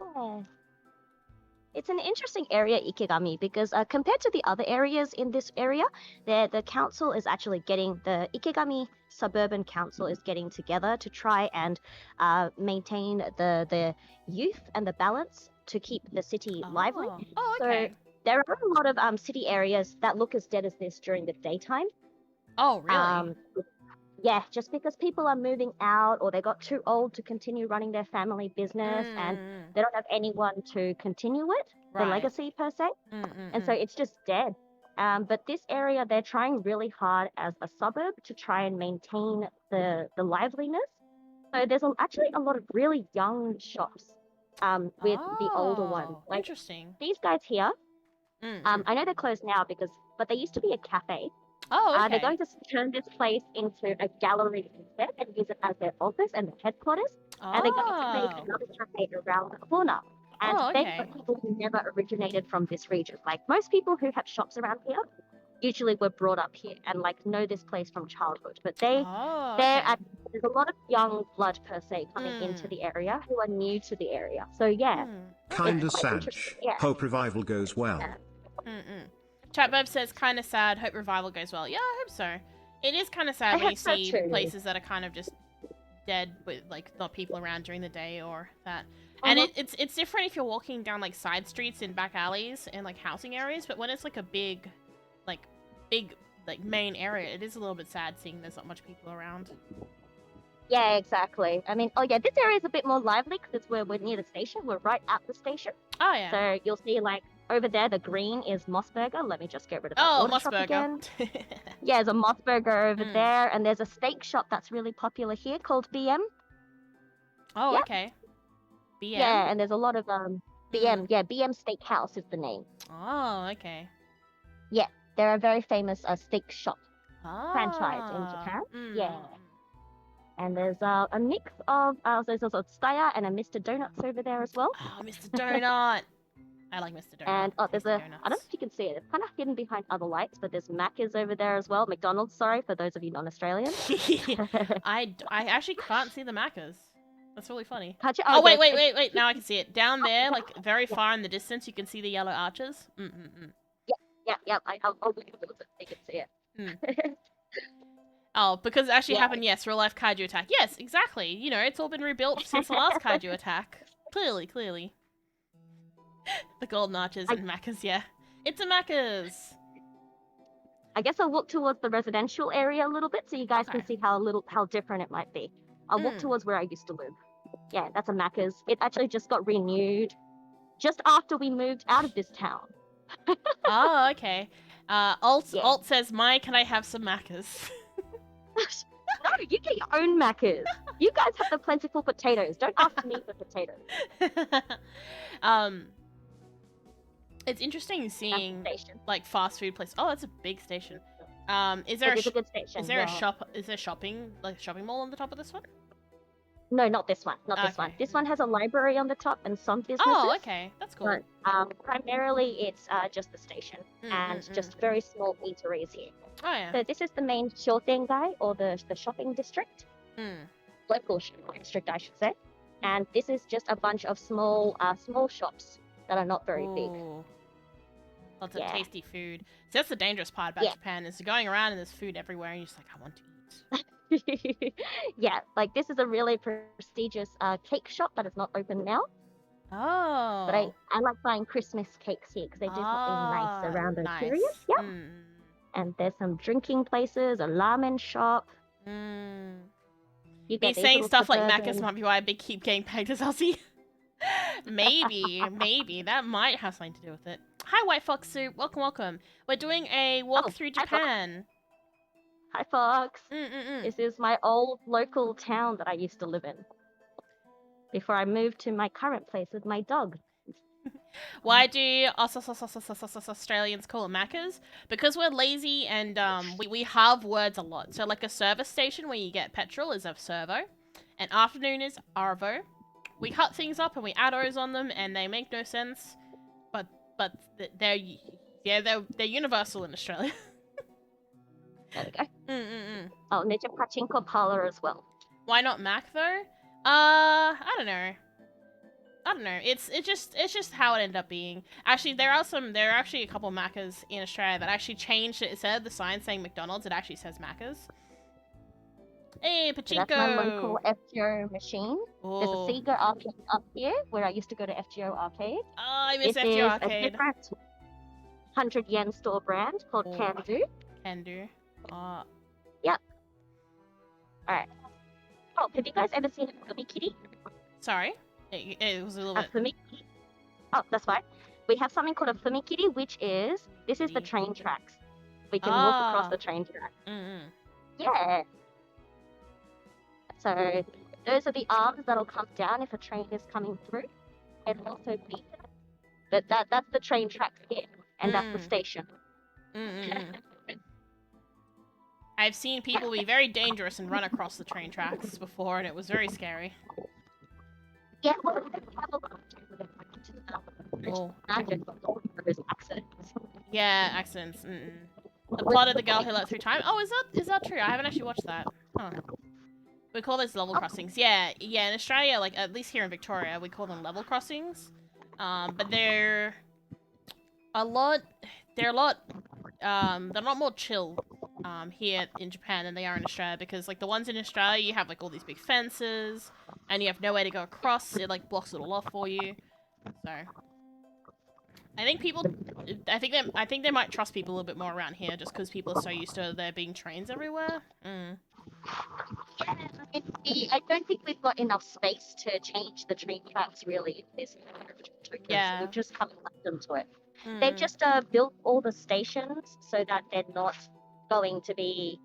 Yeah. It's an interesting area, Ikegami, because compared to the other areas in this area, the council is actually the Ikegami Suburban Council is getting together to try and maintain the youth and the balance to keep the city lively. Oh, okay. So there are a lot of city areas that look as dead as this during the daytime. Oh, really? Yeah, just because people are moving out or they got too old to continue running their family business and they don't have anyone to continue it, the legacy per se. And so it's just dead. But this area, they're trying really hard as a suburb to try and maintain the liveliness. So there's actually a lot of really young shops with the older ones. Like, interesting. These guys here, I know they're closed now but they used to be a cafe. Oh, okay. They're going to turn this place into a gallery instead and use it as their office and their headquarters. And they're going to make another cafe around the corner. And they're people who never originated from this region. Like most people who have shops around here usually were brought up here and like know this place from childhood. But there's a lot of young blood per se coming into the area who are new to the area. So yeah. Kinda sad. Hope revival goes well. Chatbub says, kind of sad. Hope revival goes well. Yeah, I hope so. It is kind of sad when you see places that are kind of just dead with like not people around during the day or that. And it's different if you're walking down like side streets in back alleys and like housing areas, but when it's like a big main area, it is a little bit sad seeing there's not much people around. Yeah, exactly. I mean, this area is a bit more lively because we're near the station. We're right at the station. Oh yeah. So you'll see like over there, the green is Mossburger. Let me just get rid of that water shop again. Yeah, there's a Mossburger over there, and there's a steak shop that's really popular here called BM. Oh, okay. BM. Yeah, and there's a lot of BM. Yeah, BM Steakhouse is the name. Oh, okay. Yeah, they're a very famous steak shop franchise in Japan. Yeah. And there's a mix of there's also Staya and a Mr. Donuts over there as well. Oh, Mr. Donut. I like Mr. Donut. And there's Tasty I don't know if you can see it. It's kind of hidden behind other lights, but there's Macca's over there as well. McDonald's, sorry, for those of you non-Australian. I actually can't see the Maccas. That's really funny. Can't you? Oh, wait. Now I can see it. Down there, like very far in the distance, you can see the yellow arches. Yep. I'll look at it so you can see it. Oh, because it actually happened, yes, real life kaiju attack. Yes, exactly. You know, it's all been rebuilt since the last kaiju attack. Clearly. The golden arches and Maccas, yeah. It's a Maccas! I guess I'll walk towards the residential area a little bit so you guys can see how different it might be. I'll walk towards where I used to live. Yeah, that's a Macca's. It actually just got renewed just after we moved out of this town. Oh, okay. Alt says, can I have some Maccas? No, you get your own Macca's. You guys have the plentiful potatoes. Don't ask me for potatoes. It's interesting seeing like fast food places. Oh, that's a big station. Is there a good station? Is there a shop? Is there shopping mall on the top of this one? No, not this one. Not this one. This one has a library on the top and some businesses. Oh, okay, that's cool. But primarily, it's just the station and just very small eateries here. Oh yeah. So this is the main Shotengai, or the shopping district. Local shopping district, I should say. And this is just a bunch of small shops that are not very big. Lots of tasty food. So that's the dangerous part about Japan, is going around and there's food everywhere and you're just like, I want to eat. Yeah, like this is a really prestigious cake shop that is not open now. Oh. But I like buying Christmas cakes here because they do something nice around the period. Yeah. And there's some drinking places, a ramen shop. Me saying stuff like Macca's might be why I keep getting pegged as Aussie. Maybe. That might have something to do with it. Hi, White Fox Soup. Welcome. We're doing a walk through Japan. Hi, Fox. This is my old local town that I used to live in before I moved to my current place with my dog. Why do us Australians call it Macca's? Because we're lazy and we halve words a lot. So like a service station where you get petrol is a servo. An afternoon is arvo. We cut things up and we add O's on them and they make no sense. But they're universal in Australia. There we go. Oh, and there's a pachinko parlor as well. Why not Mac though? I don't know. It's just how it ended up being. Actually, there are actually a couple of Maccas in Australia that actually changed it. Instead of the sign saying McDonald's, it actually says Maccas. Hey, pachinko! So that's my local FGO machine. There's a Sega arcade up here where I used to go to FGO Arcade. Oh, I miss FGO Arcade. It's a different 100 yen store brand called Can-Do. Can-Do. Yep. Alright. Oh, have you guys ever seen a Fumi Kitty? Sorry? It was a little bit... Fumi Kitty? Oh, that's fine. We have something called a Fumi Kitty, which is... This is the train tracks. We can walk across the train tracks. Yeah. So, those are the arms that'll come down if a train is coming through. And also be... But that's the train tracks here. And that's the station. I've seen people be very dangerous and run across the train tracks before, and it was very scary. Yeah, accidents. Yeah, accidents. The plot of the girl who let through time. Oh, is that true? I haven't actually watched that. Huh. We call those level crossings. Yeah. In Australia, like at least here in Victoria, we call them level crossings. But they're a lot more chill here in Japan than they are in Australia, because like the ones in Australia, you have like all these big fences and you have no way to go across. It like blocks it all off for you. So I think they might trust people a little bit more around here, just because people are so used to there being trains everywhere. I don't think we've got enough space to change the train tracks really. Yeah. We've just come accustomed to it. They've just built all the stations so that they're not going to be...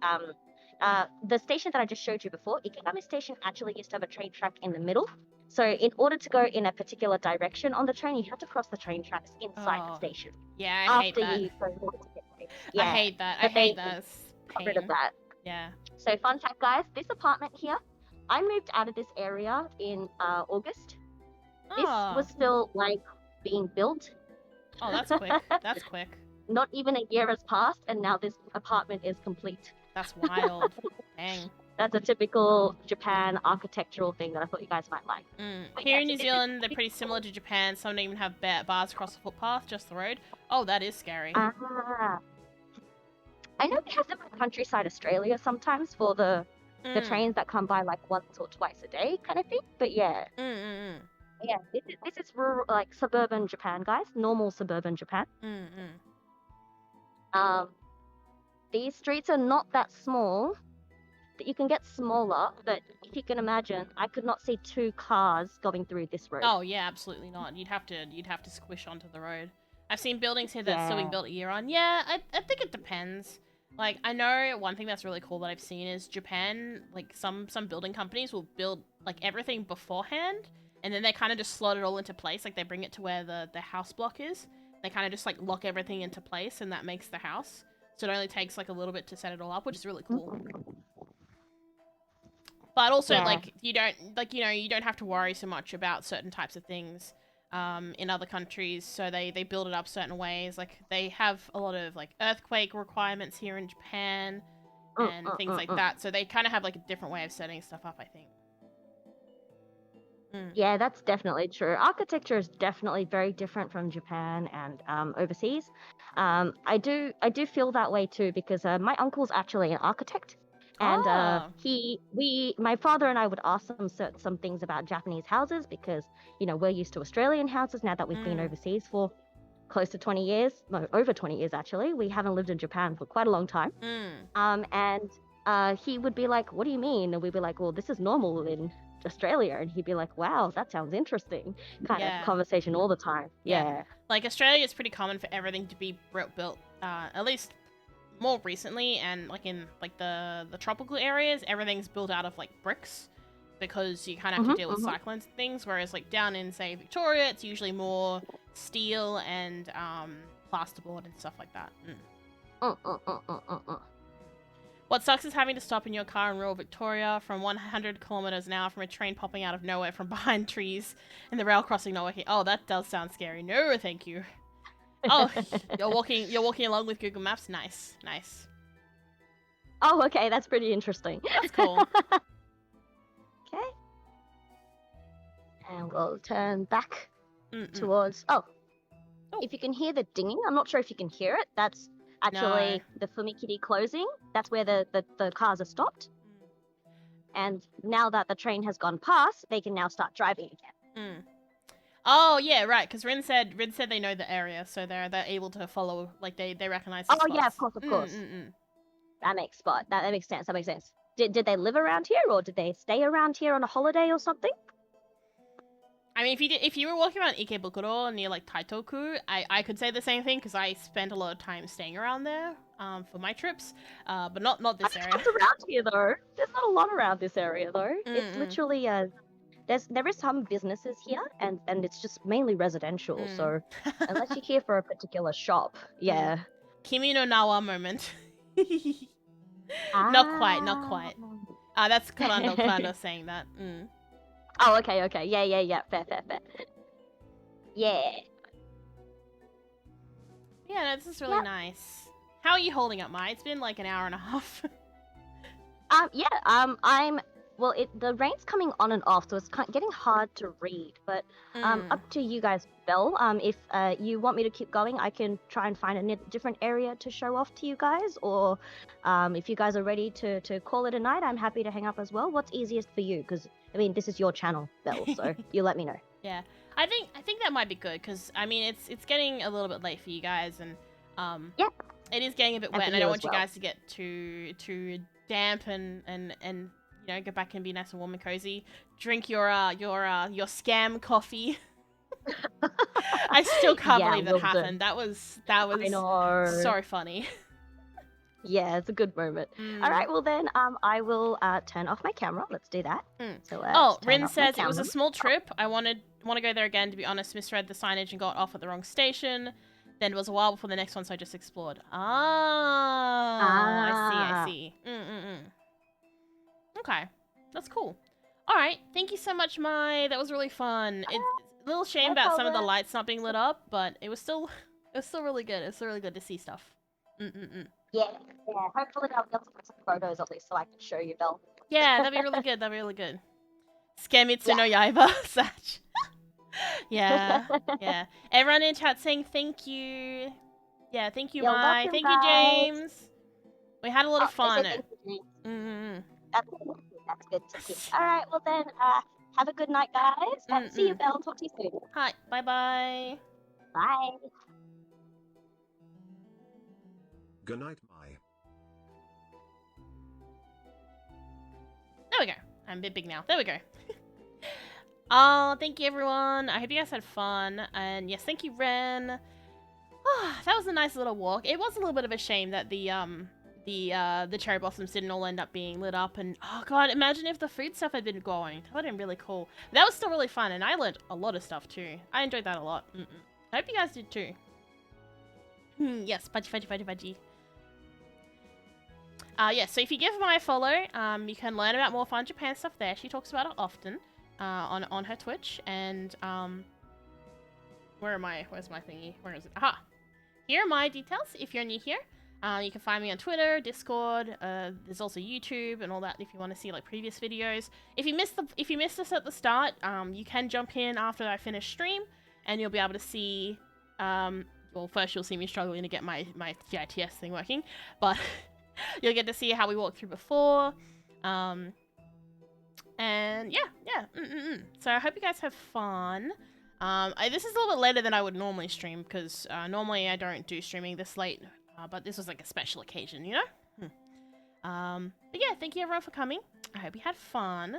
the station that I just showed you before, Ikegami Station, actually used to have a train track in the middle. So in order to go in a particular direction on the train, you have to cross the train tracks inside the station. Yeah, I hate that. Yeah. I hate that. I hate that. Got rid of that. Yeah. So fun fact, guys, this apartment here I moved out of this area in August. This Oh. was still like being built. Oh, that's quick. That's quick. Not even a year has passed, and now this apartment is complete. That's wild. Dang. That's a typical Japan architectural thing that I thought you guys might like. Here in New Zealand, they're pretty similar to Japan. Some don't even have bars across the footpath, just the road. Oh, that is scary. Ah. I know they have them in countryside Australia sometimes for the trains that come by like once or twice a day kind of thing. But yeah. Yeah, this is rural, like suburban Japan, guys. Normal suburban Japan. These streets are not that small. That you can get smaller, but if you can imagine, I could not see 2 cars going through this road. Oh yeah, absolutely not. You'd have to squish onto the road. I've seen buildings here that's still being built a year on. Yeah, I think it depends. Like, I know one thing that's really cool that I've seen is Japan, like some building companies will build like everything beforehand, and then they kind of just slot it all into place. Like they bring it to where the house block is. They kind of just like lock everything into place, and that makes the house. So it only takes like a little bit to set it all up, which is really cool. But also, like, you don't have to worry so much about certain types of things in other countries. So they build it up certain ways. Like, they have a lot of, like, earthquake requirements here in Japan and things like that. So they kind of have, like, a different way of setting stuff up, I think. Yeah, that's definitely true. Architecture is definitely very different from Japan and overseas. I do feel that way, too, because my uncle's actually an architect. And my father and I would ask them some things about Japanese houses because, you know, we're used to Australian houses now that we've been overseas for close to 20 years. No, over 20 years, actually. We haven't lived in Japan for quite a long time. And he would be like, what do you mean? And we'd be like, well, this is normal in Australia. And he'd be like, wow, that sounds interesting. Kind of conversation all the time. Yeah. Like, Australia is pretty common for everything to be built, at least more recently, and like in like the tropical areas, everything's built out of like bricks because you kind of have to deal with cyclones and things, whereas like down in, say, Victoria, it's usually more steel and plasterboard and stuff like that. What sucks is having to stop in your car in rural Victoria from 100 kilometers an hour from a train popping out of nowhere from behind trees and the rail crossing nowhere here. Oh, that does sound scary. No, thank you. Oh, you're walking along with Google Maps. Nice. Oh, okay, that's pretty interesting. That's cool. Okay. And we'll turn back towards... Oh, if you can hear the dinging, I'm not sure if you can hear it. That's actually the Fumikiri closing. That's where the cars are stopped. And now that the train has gone past, they can now start driving again. Oh yeah, right. Because Rin said they know the area, so they're able to follow. Like they recognize. The spots. Yeah, of course. That makes sense. That makes sense. Did they live around here, or did they stay around here on a holiday or something? I mean, if you were walking around Ikebukuro near like Taitoku, I could say the same thing because I spent a lot of time staying around there for my trips, but not this area. What's around here though? There's not a lot around this area though. It's literally there is some businesses here, and it's just mainly residential. So unless you're here for a particular shop, yeah. Kimi no Nawa moment. Not quite. That's Karando saying that. Oh, okay. Yeah. Fair. Yeah. Yeah, no, this is really nice. How are you holding up, Mai? It's been like an hour and a half. The rain's coming on and off, so it's getting hard to read. But up to you guys, Belle. If you want me to keep going, I can try and find a different area to show off to you guys. Or if you guys are ready to call it a night, I'm happy to hang up as well. What's easiest for you? Because I mean, this is your channel, Belle. So you let me know. Yeah, I think that might be good because I mean it's getting a little bit late for you guys, and it is getting a bit wet, and I don't want you guys to get too damp and you know, get back and be nice and warm and cozy. Drink your scam coffee. I still can't believe that happened. That was I know. So funny. Yeah, it's a good moment. All right, well then, I will turn off my camera. Let's do that. So Rin says it was a small trip. I want to go there again. To be honest, misread the signage and got off at the wrong station. Then it was a while before the next one, so I just explored. I see. Okay, that's cool. Alright, thank you so much, Mai. That was really fun. It's a little shame about some of the lights not being lit up, but it was still really good. It's still really good to see stuff. Yeah. Hopefully I'll be able to put some photos at least so I can show you, Belle. Yeah, that'd be really good. That'd be really good. Scaremitsu no Yaiba, Satch. Yeah. Everyone in chat saying thank you. Yeah, thank you, You're Mai. welcome, Thank you, guys. James. We had a lot of fun. Thank you, James. That's good to see. All right, well then, have a good night, guys, and see you, Belle. Talk to you soon. Hi, bye. Bye. Good night, Mai. There we go. I'm a bit big now. There we go. Oh, thank you, everyone. I hope you guys had fun. And yes, thank you, Ren. Oh, that was a nice little walk. It was a little bit of a shame that the cherry blossoms didn't all end up being lit up. And oh god, imagine if the food stuff had been going. That would have been really cool. But that was still really fun, and I learned a lot of stuff too. I enjoyed that a lot. I hope you guys did too. Yes, budgie. Yeah, so if you give Mai a follow, you can learn about more fun Japan stuff there. She talks about it often on her Twitch. And where am I? Where's my thingy? Where is it? Aha! Here are my details if you're new here. You can find me on Twitter, Discord. There's also YouTube and all that if you want to see like previous videos. If you missed us at the start, you can jump in after I finish stream, and you'll be able to see. Well, first you'll see me struggling to get my GITS thing working, but you'll get to see how we walked through before. And yeah. So I hope you guys have fun. This is a little bit later than I would normally stream because normally I don't do streaming this late, but this was like a special occasion, you know? But yeah, thank you everyone for coming. I hope you had fun.